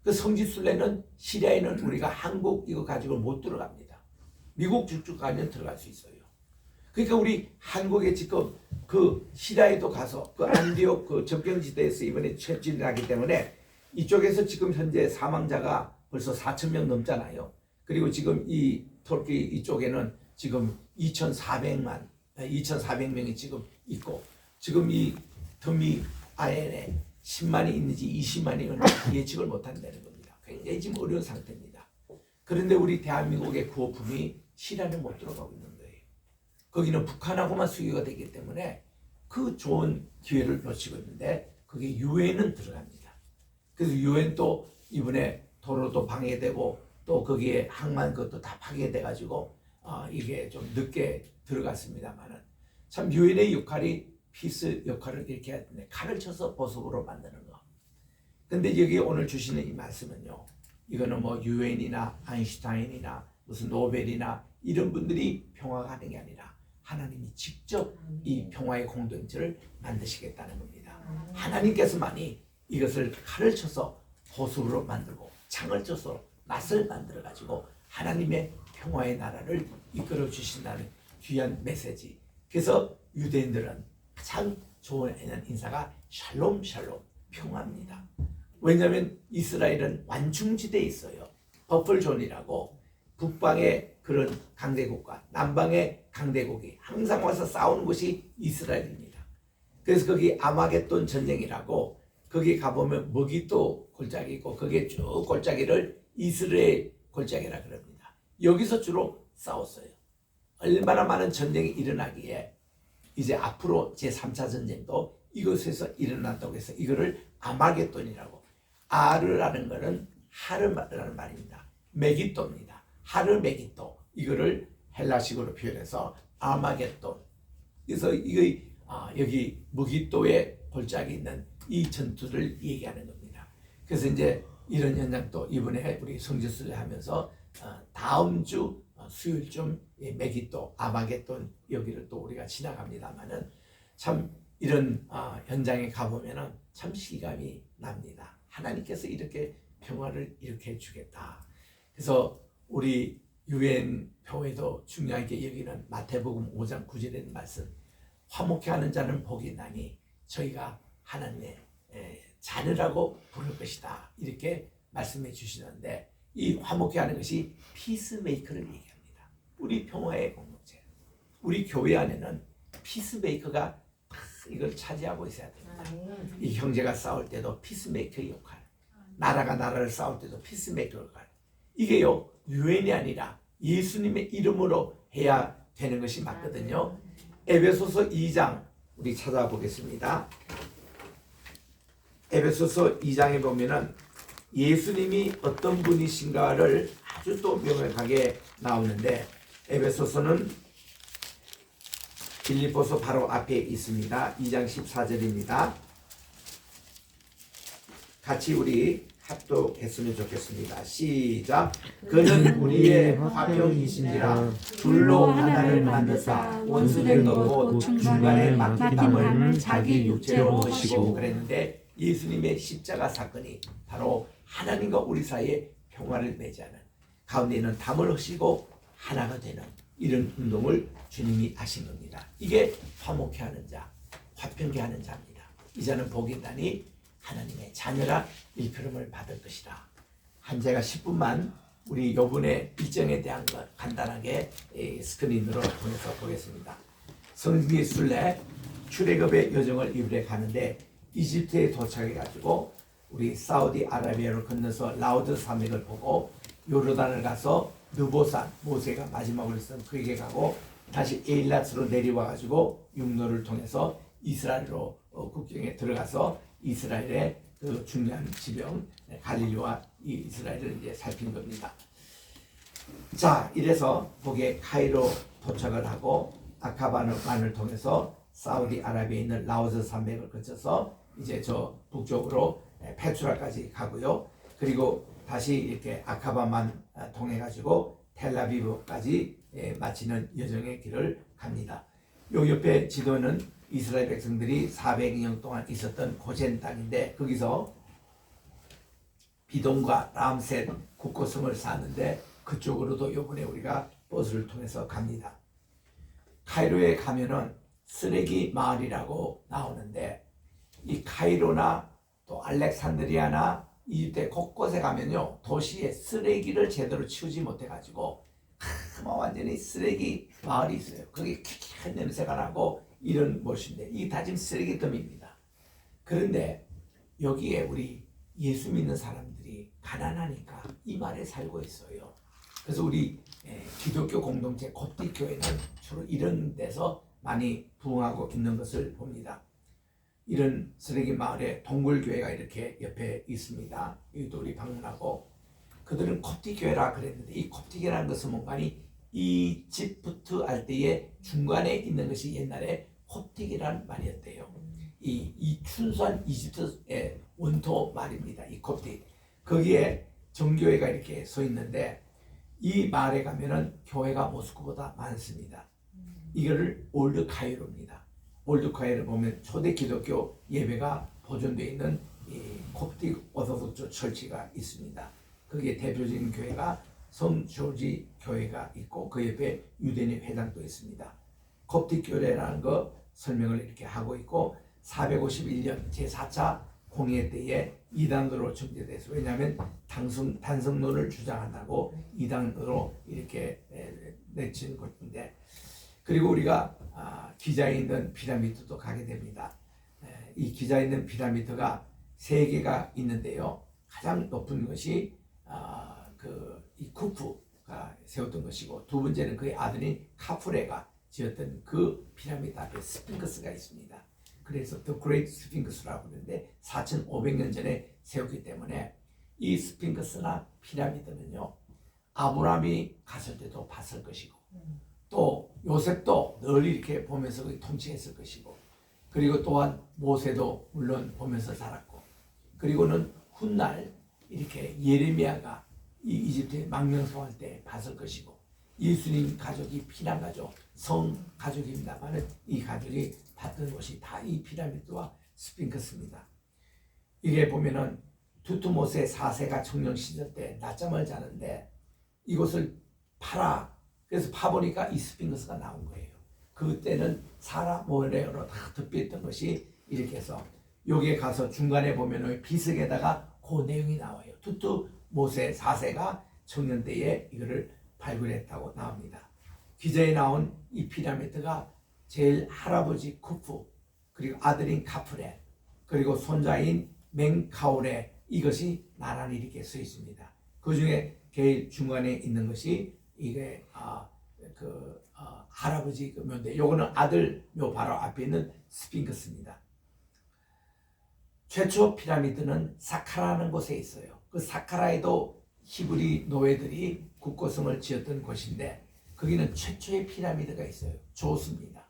그 성지순례는 시리아에는 우리가 한국 이거 가지고 못 들어갑니다. 미국 쭉쭉 가면 들어갈 수 있어요. 그러니까 우리 한국에 지금 그 시리아에도 가서 그 안디옥 그 접경지대에서 이번에 채진을 하기 때문에 이쪽에서 지금 현재 사망자가 벌써 4,000명 넘잖아요. 그리고 지금 이 터키 이쪽에는 지금 2,400명이 지금 있고 지금 이 더미 아엔에 10만이 있는지 20만이 있는지 예측을 못한다는 겁니다. 굉장히 지금 어려운 상태입니다. 그런데 우리 대한민국의 구호품이 시리아는 못 들어가고 있는 거예요. 거기는 북한하고만 수교가 되기 때문에 그 좋은 기회를 놓치고 있는데 그게 유엔은 들어갑니다. 그래서 유엔도 이번에 도로도 방해되고 또 거기에 항만 것도 다 파괴돼가지고 이게 좀 늦게 들어갔습니다만은 참 유엔의 역할이 피스 역할을 이렇게 해야 되는데 칼을 쳐서 보석으로 만드는 거. 근데 여기 오늘 주시는 이 말씀은요. 이거는 뭐 유엔이나 아인슈타인이나 무슨 노벨이나 이런 분들이 평화가 하는 게 아니라 하나님이 직접 이 평화의 공동체를 만드시겠다는 겁니다. 하나님께서만이 이것을 칼을 쳐서 보석으로 만들고 창을 쳐서 낫을 만들어 가지고 하나님의 평화의 나라를 이끌어 주신다는 귀한 메시지. 그래서 유대인들은 가장 좋아하는 인사가 샬롬 샬롬 평화입니다. 왜냐하면 이스라엘은 완충지대에 있어요. 버플존이라고 북방의 그런 강대국과 남방의 강대국이 항상 와서 싸우는 곳이 이스라엘입니다. 그래서 거기 아마겟돈 전쟁이라고 거기 가보면 머기또 골짜기 있고 거기에 쭉 골짜기를 이스라엘 골짜기라 그럽니다. 여기서 주로 싸웠어요. 얼마나 많은 전쟁이 일어나기에 이제 앞으로 제3차 전쟁도 이곳에서 일어난다고 해서 이거를 아마겟돈이라고. 아르라는 거는 하르라는 말입니다. 메기또입니다. 하르 메기또. 이거를 헬라식으로 표현해서 아마겟돈. 그래서 이거 여기 무기또의 골짜기 있는 이 전투를 얘기하는 겁니다. 그래서 이제 이런 현장도 이번에 우리 성지순례 하면서 다음 주 수요일쯤 메기또 아마겟돈 여기를 또 우리가 지나갑니다만은 참 이런 현장에 가보면은 참 실감이 납니다. 하나님께서 이렇게 평화를 이렇게 주겠다. 그래서 우리 유엔 교회도 중요하게 여기는 마태복음 5장 9절에 있는 말씀, 화목해 하는 자는 복이 있나니 저희가 하나님의 자녀라고 부를 것이다. 이렇게 말씀해 주시는데 이 화목해 하는 것이 피스메이커를 얘기합니다. 우리 평화의 공동체, 우리 교회 안에는 피스메이커가 이걸 차지하고 있어야 됩니다. 이 형제가 싸울 때도 피스메이커의 역할, 나라가 나라를 싸울 때도 피스메이커 역할. 이게요 유엔이 아니라 예수님의 이름으로 해야 되는 것이 맞거든요. 에베소서 2장 우리 찾아보겠습니다. 에베소서 2장에 보면은 예수님이 어떤 분이신가를 아주 또 명확하게 나오는데 에베소서는 빌립보서 바로 앞에 있습니다. 2장 14절입니다. 같이 우리 합독했으면 좋겠습니다. 시작. 그는 우리의 화평이신지라 둘로 하나를 만드사 원수된 것고 중간에 막힌 담을 자기 육체로 하시고 그랬는데 예수님의 십자가 사건이 바로 하나님과 우리 사이에 평화를 맺자는 가운데 있는 담을 하시고 하나가 되는 이런 운동을 주님이 하신 겁니다. 이게 화목해 하는 자, 화평케 하는 자입니다. 이자는 복이 있다니 하나님의 자녀라 일컬음을 받을 것이라. 한 제가 10분만 우리 요번의 일정에 대한 것 간단하게 스크린으로 통해서 보겠습니다. 성경이 순례 출애굽의 여정을 이후에 가는데 이집트에 도착해가지고 우리 사우디아라비아를 건너서 라우드 산맥을 보고 요르단을 가서 느보산 모세가 마지막으로 있었던 그에게 가고 다시 에일랏으로 내려와가지고 육로를 통해서 이스라엘로 국경에 들어가서 이스라엘의 그 중요한 지병 갈릴리와 이스라엘을 이제 살핀 겁니다. 자, 이래서 거기에 카이로 도착을 하고 아카바만을 통해서 사우디아라비아에 있는 라오스 산맥을 거쳐서 이제 저 북쪽으로 페트라까지 가고요. 그리고 다시 이렇게 아카바만 통해 가지고 텔라비브까지 마치는 여정의 길을 갑니다. 요 옆에 지도는 이스라엘 백성들이 400년 동안 있었던 고센 땅인데 거기서 비돔과 람셋 국고성을 쌓았는데 그쪽으로도 요번에 우리가 버스를 통해서 갑니다. 카이로에 가면은 쓰레기 마을이라고 나오는데 이 카이로나 또 알렉산드리아나 이집트 곳곳에 가면요 도시에 쓰레기를 제대로 치우지 못해가지고 완전히 쓰레기 마을이 있어요. 거기 킥킥한 냄새가 나고 이런 곳인데 이게 다 지금 쓰레기더미입니다. 그런데 여기에 우리 예수 믿는 사람들이 가난하니까 이 마을에 살고 있어요. 그래서 우리 기독교 공동체 koptic 교회는 주로 이런 데서 많이 부흥하고 있는 것을 봅니다. 이런 쓰레기 마을에 동굴교회가 이렇게 옆에 있습니다. 여기도 우리 방문하고 그들은 koptic 교회라 그랬는데 이 koptic이라는 것은 뭔가니 이집트 알대의 중간에 있는 것이 옛날에 koptic이라는 말이었대요. 이 춘수한 이집트의 원토 말입니다. 이 koptic. 거기에 정교회가 이렇게 서 있는데 이 마을에 가면은 교회가 모스크보다 많습니다. 이거를 올드 카이로입니다. 올드 카이로 보면 초대 기독교 예배가 보존되어 있는 이 koptic 오르토독스 철치가 있습니다. 거기에 대표적인 교회가 성 조지 교회가 있고 그 옆에 유대인 회당도 있습니다. koptic 교회라는 거 설명을 이렇게 하고 있고 451년 제4차 공예 때에 이단으로 정제돼서 왜냐하면 단성론을 주장한다고 이단으로 이렇게 내친 것인데 그리고 우리가 기자에 있는 피라미드도 가게 됩니다. 이 기자에 있는 피라미드가 3개가 있는데요. 가장 높은 것이 이 쿠프가 세웠던 것이고 두 번째는 그의 아들인 카프레가 지었던 그 피라미드 앞에 스핑크스가 있습니다. 그래서 The Great Sphinx라고 하는데 4,500년 전에 세웠기 때문에 이 스핑크스나 피라미드는요 아브라함이 갔을 때도 봤을 것이고 또 요셉도 늘 이렇게 보면서 통치했을 것이고 그리고 또한 모세도 물론 보면서 살았고 그리고는 훗날 이렇게 예레미야가 이 이집트에 망명성할 때 봤을 것이고 예수님 가족이 피난 가족 성 가족입니다만 이 가족이 봤던 곳이 다 이 피라미드와 스핑크스입니다. 이게 보면은 두투모세 4세가 청년 시절 때 낮잠을 자는데 이곳을 파라 그래서 파보니까 이 스핑크스가 나온 거예요. 그때는 사라 모레어로 다 덮여있던 것이 이렇게 해서 여기에 가서 중간에 보면은 비석에다가 그 내용이 나와요. 두투모세 4세가 청년 때에 이거를 발굴했다고 나옵니다. 기자에 나온 이 피라미드가 제일 할아버지 쿠프 그리고 아들인 카프레 그리고 손자인 맹카오레 이것이 나란히 이렇게 서 있습니다. 그 중에 제일 중간에 있는 것이 이게 할아버지 그 묘인데 요거는 아들 묘 바로 앞에 있는 스핑크스입니다. 최초 피라미드는 사카라는 곳에 있어요. 그 사카라에도 히브리 노예들이 국고성을 지었던 곳인데 거기는 최초의 피라미드가 있어요. 조수입니다.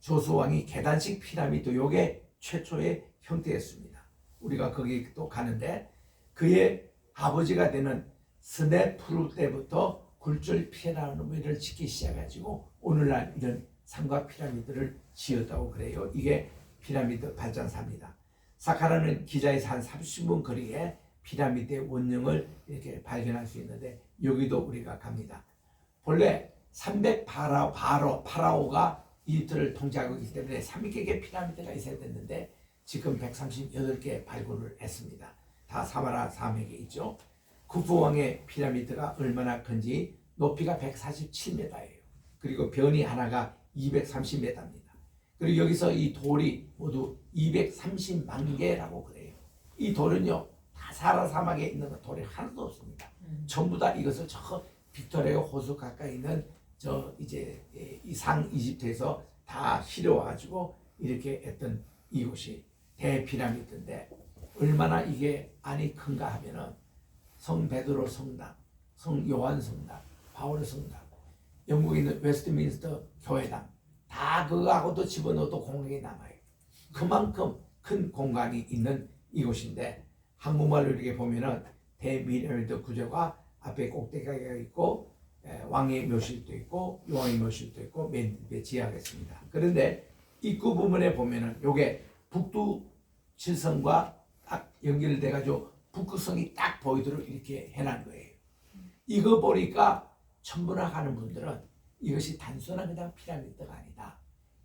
조수 왕이 계단식 피라미드 요게 최초의 형태였습니다. 우리가 거기 또 가는데 그의 아버지가 되는 스네프루 때부터 굴절 피라미드를 짓기 시작해가지고 오늘날 이런 삼각 피라미드를 지었다고 그래요. 이게 피라미드 발전사입니다. 사카라는 기자에서 한 30분 거리에 피라미드의 원형을 이렇게 발견할 수 있는데 여기도 우리가 갑니다. 본래 300 파라오가 이집트를 통치하고 있기 때문에 300개의 피라미드가 있어야 됐는데 지금 138개 발굴을 했습니다. 다 사마라 사맥에 있죠. 쿠프 왕의 피라미드가 얼마나 큰지 높이가 147m예요. 그리고 변이 하나가 230m입니다. 그리고 여기서 이 돌이 모두 230만 개라고 그래요. 이 돌은요, 다 사하라 사막에 있는 돌이 하나도 없습니다. 전부 다 이것을 저 빅토리아 호수 가까이 있는 저 이제 이 상 이집트에서 다 실어와 가지고 이렇게 했던 이곳이 대피라미드인데, 얼마나 이게 안이 큰가 하면은 성 베드로 성당, 성 요한 성당, 바울의 성당, 영국에 있는 웨스트민스터 교회당, 다 그거하고도 집어넣어도 공간이 남아요. 그만큼 큰 공간이 있는 이곳인데, 한국말로 이렇게 보면은 대피라미드 구조가 앞에 꼭대기가 있고 왕의 묘실도 있고 요왕의 묘실도 있고 맨 뒤에 지하겠습니다. 그런데 입구 부분에 보면은 요게 북두 칠성과 딱 연결돼 가지고 북극성이 딱 보이도록 이렇게 해놓은 거예요. 이거 보니까 천문학 하는 분들은 이것이 단순한 그냥 피라미드가 아니다,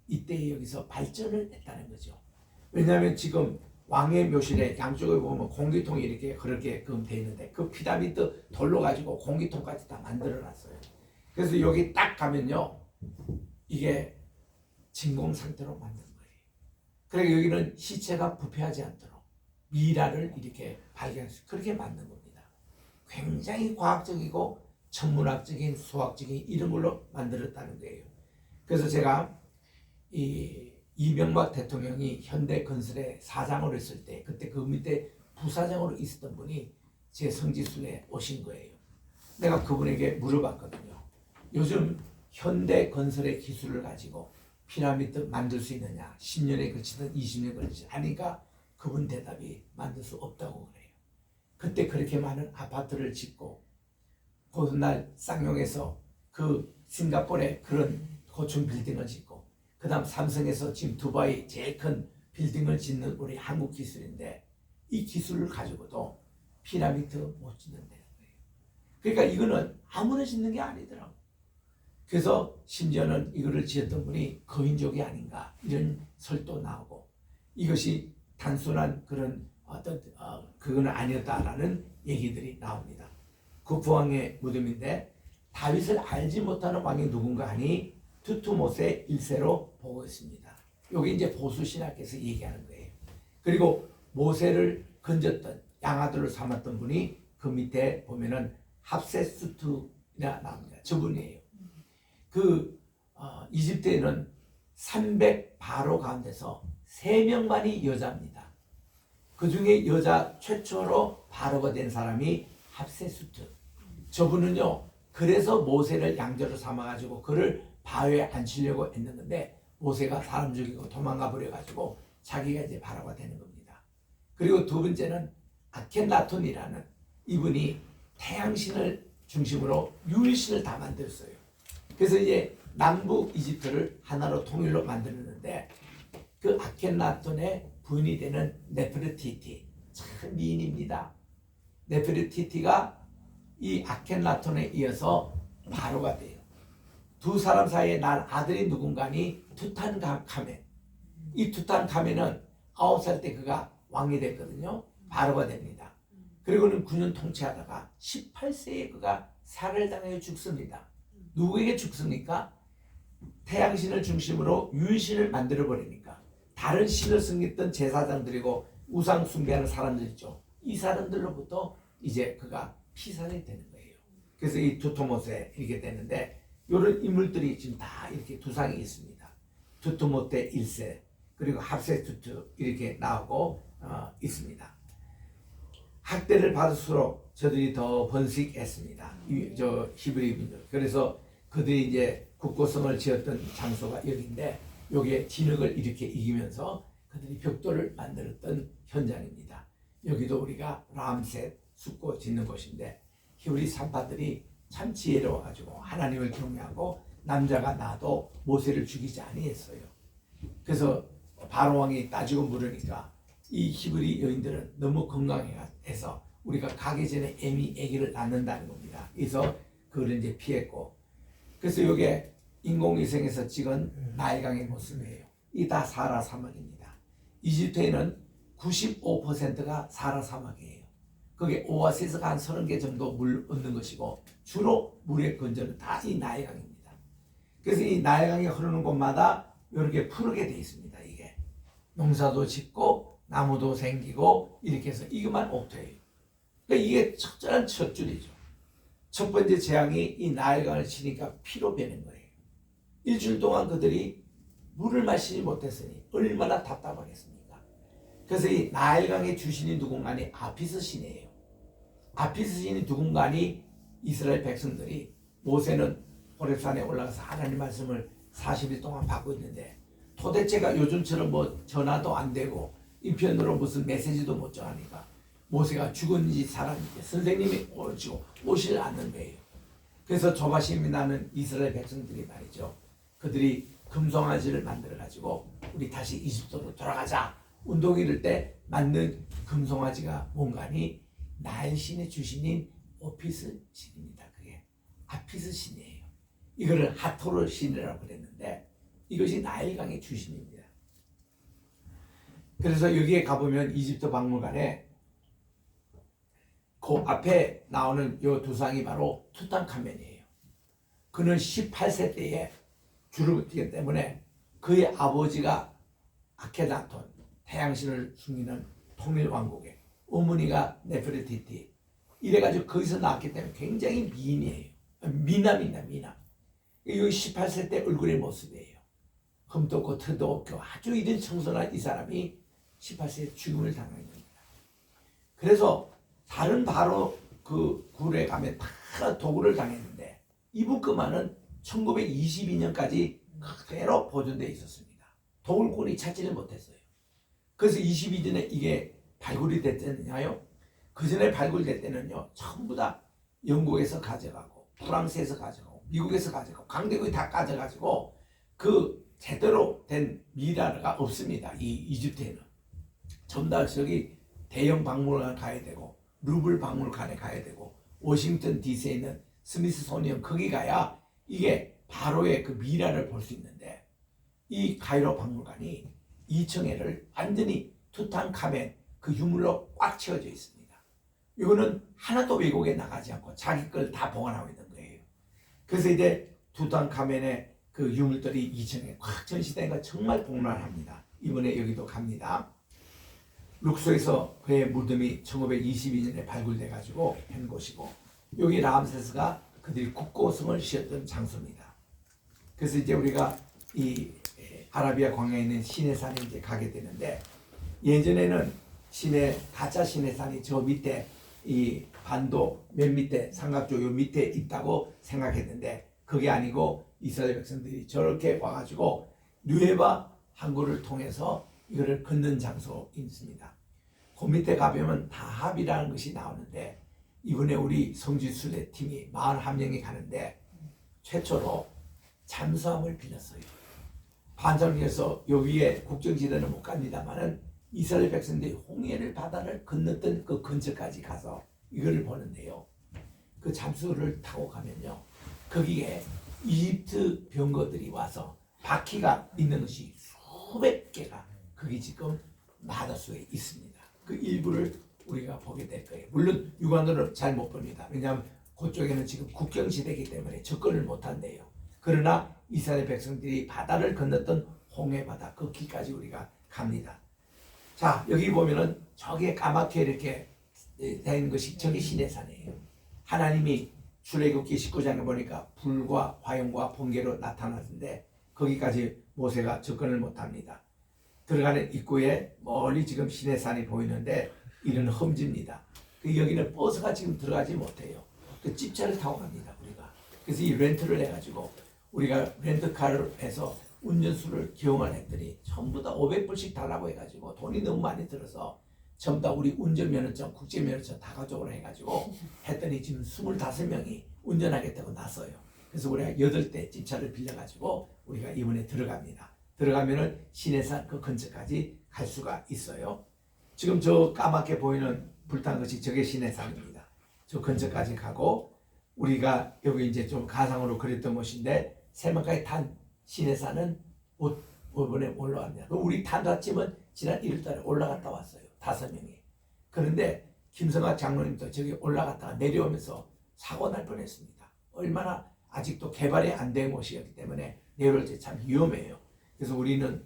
이때 여기서 발전을 했다는 거죠. 왜냐하면 지금 왕의 묘실에 양쪽에 보면 공기통이 이렇게 그렇게 돼 있는데, 그 피라미드 돌로 가지고 공기통까지 다 만들어 놨어요. 그래서 여기 딱 가면요, 이게 진공 상태로 만든 거예요. 그러니까 여기는 시체가 부패하지 않도록 미라를 이렇게 발견해서 그렇게 만든 겁니다. 굉장히 과학적이고 천문학적인 수학적인 이런 걸로 만들었다는 거예요. 그래서 제가 이 이명박 대통령이 현대건설의 사장으로 있을 때, 그때 그 밑에 부사장으로 있었던 분이 제 성지순례에 오신 거예요. 내가 그분에게 물어봤거든요. 요즘 현대건설의 기술을 가지고 피라미드 만들 수 있느냐, 10년에 걸치든 20년에 걸치든 하니까 그분 대답이 만들 수 없다고 그래요. 그때 그렇게 많은 아파트를 짓고 고든날 쌍용에서 그 싱가포르에 그런 고층 빌딩을 짓고, 그 다음 삼성에서 지금 두바이 제일 큰 빌딩을 짓는 우리 한국 기술인데, 이 기술을 가지고도 피라미드 못 짓는다는 거예요. 그러니까 이거는 아무나 짓는 게 아니더라고. 그래서 심지어는 이거를 지었던 분이 거인족이 아닌가 이런 설도 나오고, 이것이 단순한 그런 어떤 그건 아니었다라는 얘기들이 나옵니다. 쿠프 왕의 무덤인데, 다윗을 알지 못하는 왕이 누군가 하니 투투모세 1세로 보고 있습니다. 여기 이제 보수신학에서 얘기하는 거예요. 그리고 모세를 건졌던 양아들을 삼았던 분이 그 밑에 보면은 합세수트가 나옵니다. 저분이에요. 그 이집트에는 300 바로 가운데서 3명만이 여자입니다. 그 중에 여자 최초로 바로가 된 사람이 합세수트. 저분은요, 그래서 모세를 양자로 삼아가지고 그를 바위에 앉히려고 했는데, 모세가 사람 죽이고 도망가 버려가지고 자기가 이제 바로가 되는 겁니다. 그리고 두 번째는 아켄나톤이라는 이분이 태양신을 중심으로 유일신을 다 만들었어요. 그래서 이제 남북 이집트를 하나로 통일로 만들었는데, 그 아켄나톤의 부인이 되는 네프르티티, 참 미인입니다. 네프르티티가 이 아켄나톤에 이어서 바로가 돼요. 두 사람 사이에 난 아들이 누군가니 투탄카멘. 이 투탄카멘은 9살 때 그가 왕이 됐거든요. 바로가 됩니다. 그리고는 9년 통치하다가 18세에 그가 살해를 당해 죽습니다. 누구에게 죽습니까? 태양신을 중심으로 유일신을 만들어 버리니까 다른 신을 섬겼던 제사장들이고 우상 숭배하는 사람들 있죠. 이 사람들로부터 이제 그가 피살이 되는 거예요. 그래서 이 투토모세 이렇게 되는데, 이런 인물들이 지금 다 이렇게 두상이 있습니다. 투토모테 1세, 그리고 합세투트 이렇게 나오고 있습니다. 학대를 받을수록 저들이 더 번식했습니다. 저 히브리 민족. 그래서 그들이 이제 국고성을 지었던 장소가 여기인데, 여기에 진흙을 이렇게 이기면서 그들이 벽돌을 만들었던 현장입니다. 여기도 우리가 람셋 숫고 짓는 곳인데, 히브리 산파들이 참 지혜로워가지고 하나님을 경외하고 남자가 나도 모세를 죽이지 아니했어요. 그래서 바로 왕이 따지고 물으니까 이 히브리 여인들은 너무 건강해서 우리가 가기 전에 아기를 낳는다는 겁니다. 그래서 그걸 이제 피했고, 그래서 이게 인공위성에서 찍은 나일강의 모습이에요. 이 다 사하라 사막입니다. 이집트에는 95%가 사라 사막이에요. 그게 오아시스가 한 30개 정도 물 얻는 것이고 주로 물의 근저는 다 이 나일강입니다. 그래서 이 나일강이 흐르는 곳마다 이렇게 푸르게 돼 있습니다. 이게 농사도 짓고 나무도 생기고 이렇게 해서 이것만 옥토예요. 그러니까 이게 적절한 첫 줄이죠. 첫 번째 재앙이 이 나일강을 치니까 피로 변한 거예요. 일주일 동안 그들이 물을 마시지 못했으니 얼마나 답답하겠습니까? 그래서 이 나일강의 주신이 누군가니 아피스 신이에요. 아피스 신이 누군가니 이스라엘 백성들이 모세는 호렙산에 올라가서 하나님 말씀을 40일 동안 받고 있는데 도대체가 요즘처럼 뭐 전화도 안 되고 인편으로 무슨 메시지도 못 전하니까 모세가 죽은지 살았는지 선생님이 오질 않는 거예요. 그래서 조바심이 나는 이스라엘 백성들이 말이죠. 그들이 금송아지를 만들어 가지고 우리 다시 이집트로 돌아가자 운동 이럴 때 만든 금송아지가 뭔가니 나일신의 주신인 오피스 신입니다. 그게 아피스 신이에요. 이거를 하토르 신이라고 그랬는데 이것이 나일강의 주신입니다. 그래서 여기에 가보면 이집트 박물관에 그 앞에 나오는 이 두상이 바로 투탕카멘이에요. 그는 18세 때에 주를 뛰기 때문에 그의 아버지가 아케나톤, 태양신을 숨기는 통일왕국의 어머니가 네프르티티 이래가지고 거기서 나왔기 때문에 굉장히 미인이에요. 미남입니다. 미남. 이 18세 때 얼굴의 모습이에요. 흠도 없고 트도 없고 아주 이런 청순한 이 사람이 18세에 죽음을 당한 겁니다. 그래서 다른 바로 그 굴에 가면 다 도구를 당했는데 이붓그만은 1922년까지 그대로 보존되어 있었습니다. 도굴꾼이 찾지를 못했어요. 그래서 22년에 이게 발굴이 됐잖아요. 그 전에 발굴될 때는요 전부 다 영국에서 가져가고 프랑스에서 가져가고 미국에서 가져가고 강대국이 다 가져가지고 그 제대로 된 미라가 없습니다. 이 이집트에는 전부 다 저기 대형 박물관 가야 되고 루블 박물관에 가야 되고 워싱턴 DC에 있는 스미스소니언 거기 가야 이게 바로의 그 미라를 볼 수 있는데 이 카이로 박물관이 2층에를 완전히 투탕카멘 그 유물로 꽉 채워져 있습니다. 이거는 하나도 외국에 나가지 않고 자기 걸 다 보관하고 있는 거예요. 그래서 이제 투탕카멘의 그 유물들이 2층에 꽉 전시된 거 정말 복만합니다. 이번에 여기도 갑니다. 룩소에서 그의 무덤이 1922년에 발굴돼 가지고 한 곳이고 여기 라암세스가 그들이 국고성을 지었던 장소입니다. 그래서 이제 우리가 이 아라비아 광야에 있는 시내산에 이제 가게 되는데 예전에는 가짜 시내산이 저 밑에 이 반도 맨 밑에 삼각조 요 밑에 있다고 생각했는데 그게 아니고 이스라엘 백성들이 저렇게 와가지고 누에바 항구를 통해서 이거를 걷는 장소 있습니다. 그 밑에 가보면 다합이라는 것이 나오는데 이번에 우리 성지순례 팀이 41명이 가는데 최초로 잠수함을 빌렸어요. 반장을 위해서 요 위에 국경지대는 못 갑니다만은 이스라엘 백성들이 홍해를 바다를 건넜던 그 근처까지 가서 이거를 보는데요. 그 잠수를 타고 가면요. 거기에 이집트 병거들이 와서 바퀴가 있는 것이 수백 개가 거기 지금 마더수에 있습니다. 그 일부를 우리가 보게 될 거예요. 물론 육안으로 잘 못 봅니다. 왜냐하면 그쪽에는 지금 국경지대이기 때문에 접근을 못한대요. 그러나 이스라엘 백성들이 바다를 건넜던 홍해바다 그 길까지 우리가 갑니다. 자 여기 보면은 저기에 까맣게 이렇게 된 것이 저기 시내산이에요. 하나님이 출애굽기 19장에 보니까 불과 화염과 번개로 나타났는데 거기까지 모세가 접근을 못합니다. 들어가는 입구에 멀리 지금 시내산이 보이는데 이런 험지입니다. 여기는 버스가 지금 들어가지 못해요. 그 집차를 타고 갑니다 우리가. 그래서 이 렌트를 해가지고 우리가 렌트카를 해서 운전수를 기용을 했더니 전부 다 500불씩 달라고 해가지고 돈이 너무 많이 들어서 전부 다 우리 운전면허증, 국제면허증 다 가져오라 해가지고 했더니 지금 25명이 운전하겠다고 나서요. 그래서 우리가 8대 집차를 빌려가지고 우리가 이번에 들어갑니다. 들어가면은 시내산 그 근처까지 갈 수가 있어요. 지금 저 까맣게 보이는 불탄 것이 저게 시내산입니다. 저 근처까지 가고 우리가 여기 이제 좀 가상으로 그렸던 곳인데 세명까지 탄 시내산은 못 이번에 올라왔냐. 우리 탄다팀은 지난 1월달에 올라갔다 왔어요. 5명이. 그런데 김성학 장로님도 저기 올라갔다가 내려오면서 사고 날 뻔했습니다. 얼마나 아직도 개발이 안 된 곳이었기 때문에 내려올 때 참 위험해요. 그래서 우리는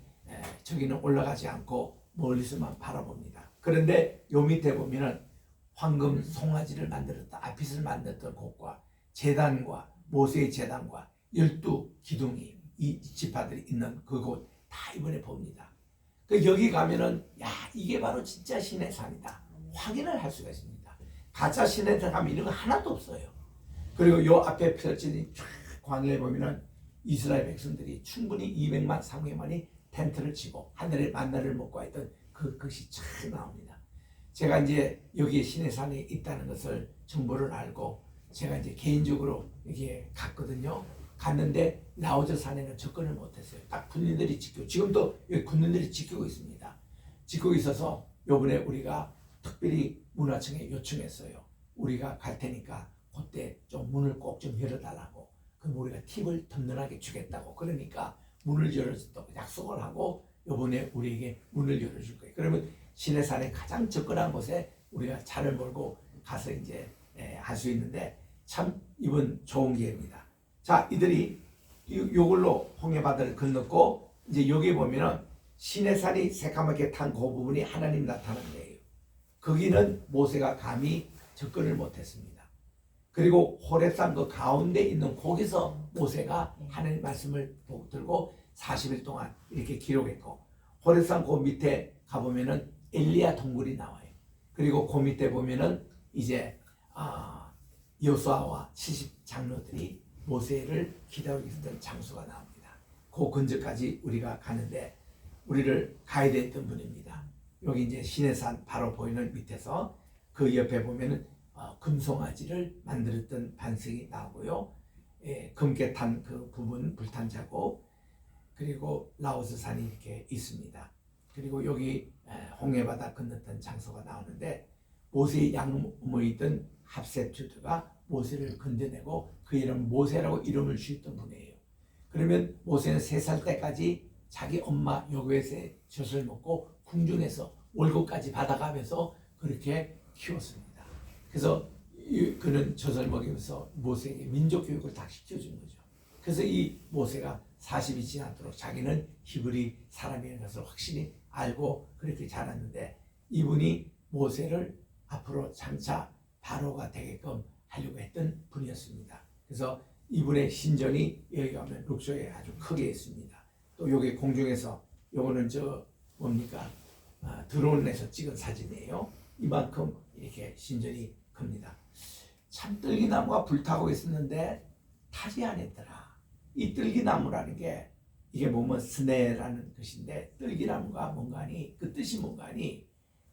저기는 올라가지 않고 멀리서만 바라봅니다. 그런데 요 밑에 보면은 황금 송아지를 만들었다, 아핏을 만들었던 곳과 제단과 모세의 제단과 12기둥이 이 지파들이 있는 그곳 다 이번에 봅니다. 그 여기 가면은 야 이게 바로 진짜 신의 산이다 확인을 할 수가 있습니다. 가짜 신의 산 가면 이런 거 하나도 없어요. 그리고 요 앞에 펼쳐진 쫙 광야에 보면은 이스라엘 백성들이 충분히 200만 300만이 텐트를 치고 하늘의 만나를 먹고 있던 그것이 쫙 나옵니다. 제가 이제 여기에 신의 산에 있다는 것을 정보를 알고 제가 이제 개인적으로 여기에 갔거든요. 갔는데 라오즈 산에는 접근을 못했어요. 딱 군인들이 지키고 지금도 여기 군인들이 지키고 있습니다. 지키고 있어서 요번에 우리가 특별히 문화청에 요청했어요. 우리가 갈 테니까 그때 좀 문을 꼭 좀 열어달라고. 그럼 우리가 팁을 든든하게 주겠다고. 그러니까 문을 열어줬다고 약속을 하고 요번에 우리에게 문을 열어줄 거예요. 그러면 시내산에 가장 접근한 곳에 우리가 차를 몰고 가서 이제 할 수 있는데 참 이번 좋은 기회입니다. 자, 이들이 요걸로 홍해바다를 건넜고 이제 여기 보면은 시내산이 새까맣게 탄 그 부분이 하나님 나타난 거예요. 거기는 모세가 감히 접근을 못했습니다. 그리고 호렙산 그 가운데 있는 거기서 모세가 하나님 말씀을 들고 40일 동안 이렇게 기록했고 호렙산 그 밑에 가보면은 엘리야 동굴이 나와요. 그리고 그 밑에 보면은 이제 여호수아와 70 장로들이 모세를 기다리고 있었던 장소가 나옵니다. 그 근처까지 우리가 가는데 우리를 가이드 했던 분입니다. 여기 이제 시내산 바로 보이는 밑에서 그 옆에 보면은 금송아지를 만들었던 반석이 나오고요. 금괴 탄 그 부분 불탄 자국 그리고 라오스 산이 이렇게 있습니다. 그리고 여기 홍해바다 건넜던 장소가 나오는데 모세의 양모에 있던 합세투드가 모세를 건져내고 그 이름 모세라고 이름을 지었던 분이에요. 그러면 모세는 3살 때까지 자기 엄마 여교에서 젖을 먹고 궁중에서 월급까지 받아가면서 그렇게 키웠습니다. 그래서 그는 젖을 먹이면서 모세에게 민족 교육을 다 시켜준 거죠. 그래서 이 모세가 40이 지나도록 자기는 히브리 사람이라는 것을 확실히 알고 그렇게 자랐는데 이분이 모세를 앞으로 장차 바로가 되게끔 하려고 했던 분이었습니다. 그래서 이분의 신전이 여기 가면 룩소에 아주 크게 있습니다. 또 여기 공중에서 요거는 저 뭡니까 드론에서 찍은 사진이에요. 이만큼 이렇게 신전이 큽니다. 참 뜰기나무가 불타고 있었는데 타지 않았더라. 이 뜰기나무라는 게 이게 보면 스네라는 것인데 뜰기나무가 뭔가니 그 뜻이 뭔가니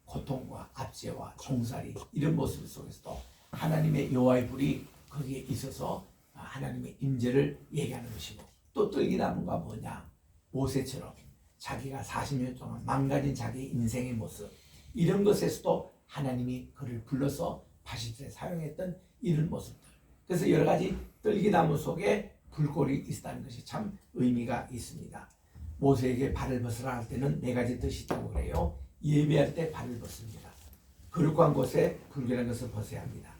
고통과 압제와 종살이 이런 모습 속에서도 하나님의 여호와의 불이 거기에 있어서 하나님의 임재를 얘기하는 것이고 또 뜰기나무가 뭐냐 모세처럼 자기가 40년 동안 망가진 자기의 인생의 모습 이런 것에서도 하나님이 그를 불러서 바시트에 사용했던 이런 모습들 그래서 여러 가지 뜰기나무 속에 불꽃이 있다는 것이 참 의미가 있습니다. 모세에게 발을 벗으라 할 때는 4가지 뜻이 있다고 그래요. 예배할 때 발을 벗습니다. 거룩한 곳에 불결한 것을 벗어야 합니다.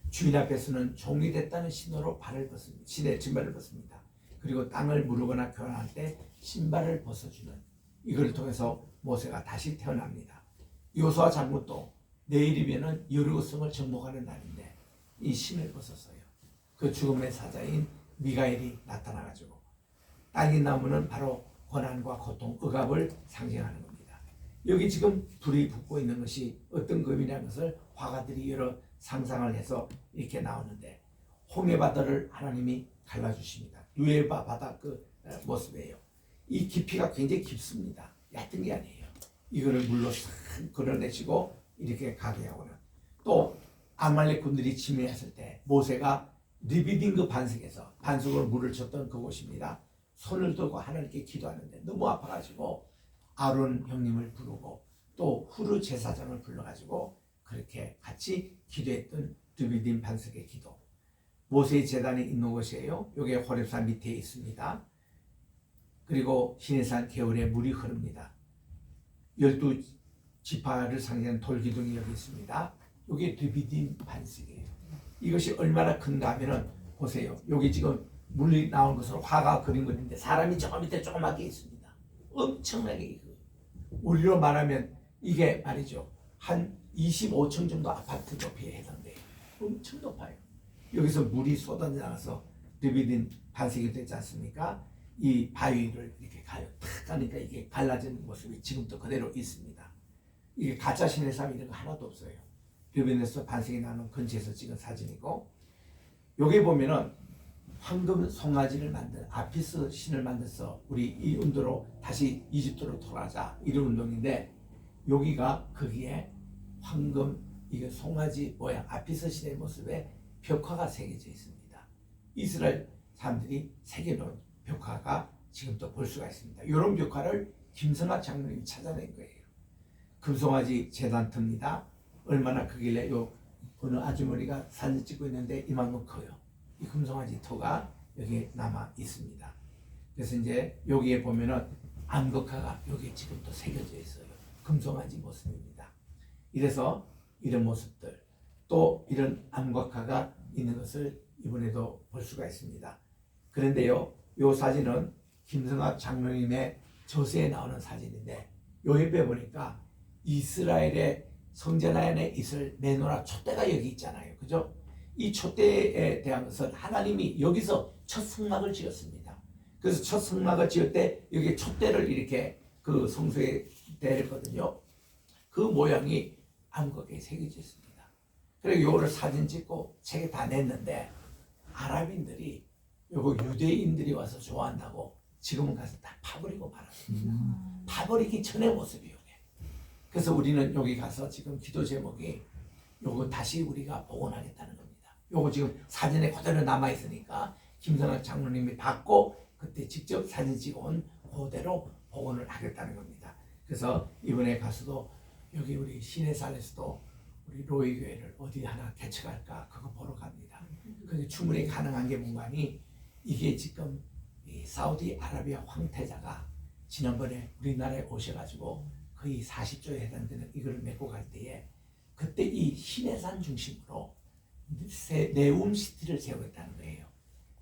주인 앞에서는 종이 됐다는 신호로 발을 벗습니다. 신의 신발을 벗습니다. 그리고 땅을 무르거나 교환할 때 신발을 벗어주는 이걸 통해서 모세가 다시 태어납니다. 여호수아 장군도 내일이면은 여리고성을 정복하는 날인데 이 신을 벗었어요. 그 죽음의 사자인 미가엘이 나타나가지고 딸기나무는 바로 고난과 고통, 억압을 상징하는 겁니다. 여기 지금 불이 붙고 있는 것이 어떤 금이라는 것을 화가들이 여러 상상을 해서 이렇게 나오는데 홍해바다를 하나님이 갈라주십니다. 유해바 바다 그 모습이에요. 이 깊이가 굉장히 깊습니다. 얕은 게 아니에요. 이거를 물로 싹 걸어내시고 이렇게 가게 하고는 또 아말렉 군들이 침례했을 때 모세가 리비딩 그 반석에서 반석으로 물을 쳤던 그곳입니다. 손을 들고 하나님께 기도하는데 너무 아파가지고 아론 형님을 부르고 또 후르 제사장을 불러가지고 그렇게 같이 기도했던 리비딩 반석의 기도. 모세의 제단이 있는 곳이에요. 여기 호렙산 밑에 있습니다. 그리고 시내산 개울에 물이 흐릅니다. 12지파를 상징하는 돌기둥이 여기 있습니다. 이게 드비딘 반석이에요. 이것이 얼마나 큰가 하면은 보세요. 여기 지금 물이 나온 것으로 화가 그린 것인데 사람이 저 밑에 조그맣게 있습니다. 엄청나게 이거. 우리로 말하면 이게 말이죠. 한 25층 정도 아파트 높이에 해당돼요. 엄청 높아요. 여기서 물이 쏟아져 나가서 드비딘 반석이 되지 않습니까? 이 바위를 이렇게 가요. 탁 가니까 이게 갈라지는 모습이 지금도 그대로 있습니다. 이게 가짜 신의 삶 이런 거 하나도 없어요. 드비딘에서 반석이 나는 근처에서 찍은 사진이고, 여기 보면은 황금 송아지를 만든 아피스 신을 만들어서 우리 이 운동으로 다시 이집트로 돌아가자 이런 운동인데, 여기가 거기에 황금 이게 송아지 모양 아피스 신의 모습에 벽화가 새겨져 있습니다. 이스라엘 사람들이 새겨놓은 벽화가 지금도 볼 수가 있습니다. 이런 벽화를 김성학 장로님이 찾아낸 거예요. 금송아지 재단터입니다. 얼마나 크길래 요 어느 아주머니가 사진 찍고 있는데 이만큼 커요. 이 금송아지 터가 여기 남아 있습니다. 그래서 이제 여기에 보면은 암벽화가 여기 지금도 새겨져 있어요. 금송아지 모습입니다. 이래서 이런 모습들 또 이런 암벽화가 있는 것을 이번에도 볼 수가 있습니다. 그런데요, 이 사진은 김성학 장로님의 저서에 나오는 사진인데, 요 옆에 보니까 이스라엘의 성전 안에 있을 메노라 촛대가 여기 있잖아요. 그죠? 이 촛대에 대한 것은 하나님이 여기서 첫 성막을 지었습니다. 그래서 첫 성막을 지을 때 여기 촛대를 이렇게 그 성소에 대했거든요. 그 모양이 암벽에 새겨져 있습니다. 그리고 요거를 사진 찍고 책에 다 냈는데, 아랍인들이 요거 유대인들이 와서 좋아한다고 지금은 가서 다 파버리고 말았습니다. 파버리기 전의 모습이에요. 그래서 우리는 여기 가서 지금 기도 제목이 요거 다시 우리가 복원하겠다는 겁니다. 요거 지금 사진에 그대로 남아 있으니까 김성학 장로님이 받고 그때 직접 사진 찍어온 그대로 복원을 하겠다는 겁니다. 그래서 이번에 가서도 여기 우리 시내산에서도 우리 로이 교회를 어디 하나 개척할까 그거 보러 갑니다. 근데 충분히 가능한 게 뭔가니, 이게 지금 이 사우디아라비아 황태자가 지난번에 우리나라에 오셔가지고 거의 40조에 해당되는 이걸 메고 갈 때에 그때 이 시내산 중심으로 네움시티를 세우겠다는 거예요.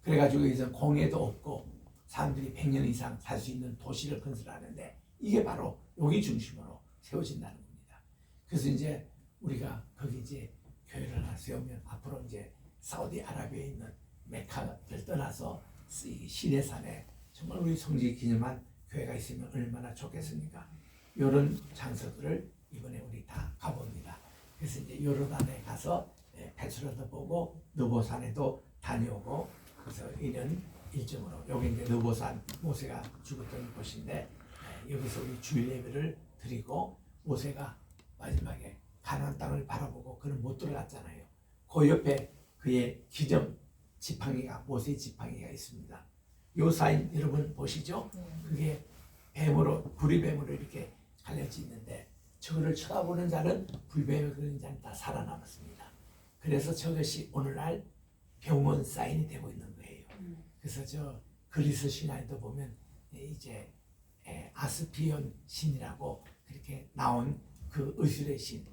그래가지고 이제 공해도 없고 사람들이 100년 이상 살 수 있는 도시를 건설하는데, 이게 바로 여기 중심으로 세워진다는 겁니다. 그래서 이제 우리가 거기 이제 교회를 하나 세우면 앞으로 이제 사우디아라비아에 있는 메카를 떠나서 이 시내산에 정말 우리 성지 기념한 교회가 있으면 얼마나 좋겠습니까? 이런 장소들을 이번에 우리 다 가봅니다. 그래서 이제 요르단에 가서 페트로도 보고 느보산에도 다녀오고, 그래서 이런 일정으로 여기 이제 느보산 모세가 죽었던 곳인데, 여기서 우리 주일 예배를 드리고 모세가 마지막에 가나안 땅을 바라보고 그는 못 들어갔잖아요. 그 옆에 그의 기점 지팡이가 모세 지팡이가 있습니다. 요 사인 여러분 보시죠? 그게 뱀으로 구리뱀으로 이렇게 갈려져 있는데, 저거를 쳐다보는 자는 불뱀을 그린 자는 다 살아남았습니다. 그래서 저것이 오늘날 병원 사인이 되고 있는 거예요. 그래서 저 그리스 신화에도 보면 이제 아스피온 신이라고 그렇게 나온 그 의술의 신,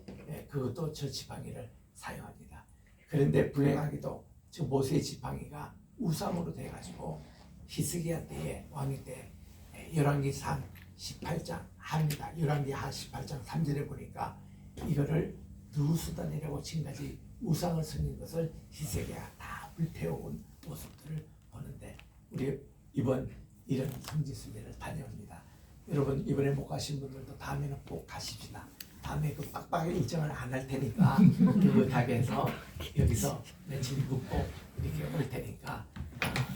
그것도 저 지팡이를 사용합니다. 그런데 불행하게도 저 모세 지팡이가 우상으로 돼가지고 히스기야 때에 왕위 때 열왕기상 18장 합니다. 열왕기하 18장 3절에 보니까 이거를 누수단이라고 지금까지 우상을 섬긴 것을 히스기야가 다 불태워온 모습들을 보는데, 우리 이번 이런 성지순례를 다녀옵니다. 여러분 이번에 못 가신 분들도 다음에는 꼭 가십시다. 다음에 그 빡빡하게 일정을 안 할 테니까 그것하게 해서 여기서 며칠 묵고 이렇게 올 테니까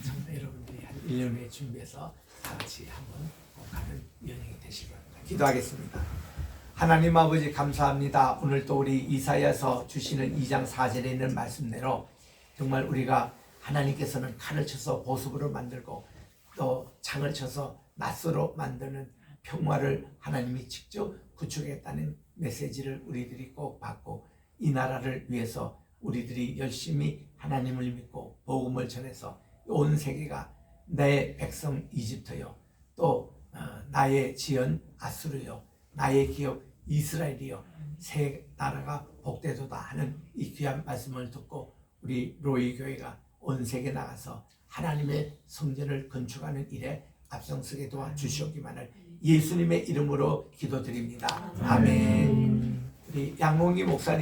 정말 여러분들이 한 1년 후에 준비해서 다 같이 한번 꼭 가는 여행이 되시기 바랍니다. 기도하겠습니다. 하나님 아버지 감사합니다. 오늘 또 우리 이사야서 주시는 2장 4절에 있는 말씀대로 정말 우리가 하나님께서는 칼을 쳐서 보습으로 만들고 또 창을 쳐서 낫으로 만드는 평화를 하나님이 직접 구축했다는 메시지를 우리들이 꼭 받고, 이 나라를 위해서 우리들이 열심히 하나님을 믿고 복음을 전해서 온 세계가 내 백성 이집트요, 또 나의 지연 아수르요 나의 기업 이스라엘이요 새 나라가 복되도다 하는 이 귀한 말씀을 듣고 우리 로이 교회가 온 세계 나가서 하나님의 성전을 건축하는 일에 앞장서게 도와주시옵기만을 예수님의 이름으로 기도드립니다. 아멘. 우리 양몽기 목사님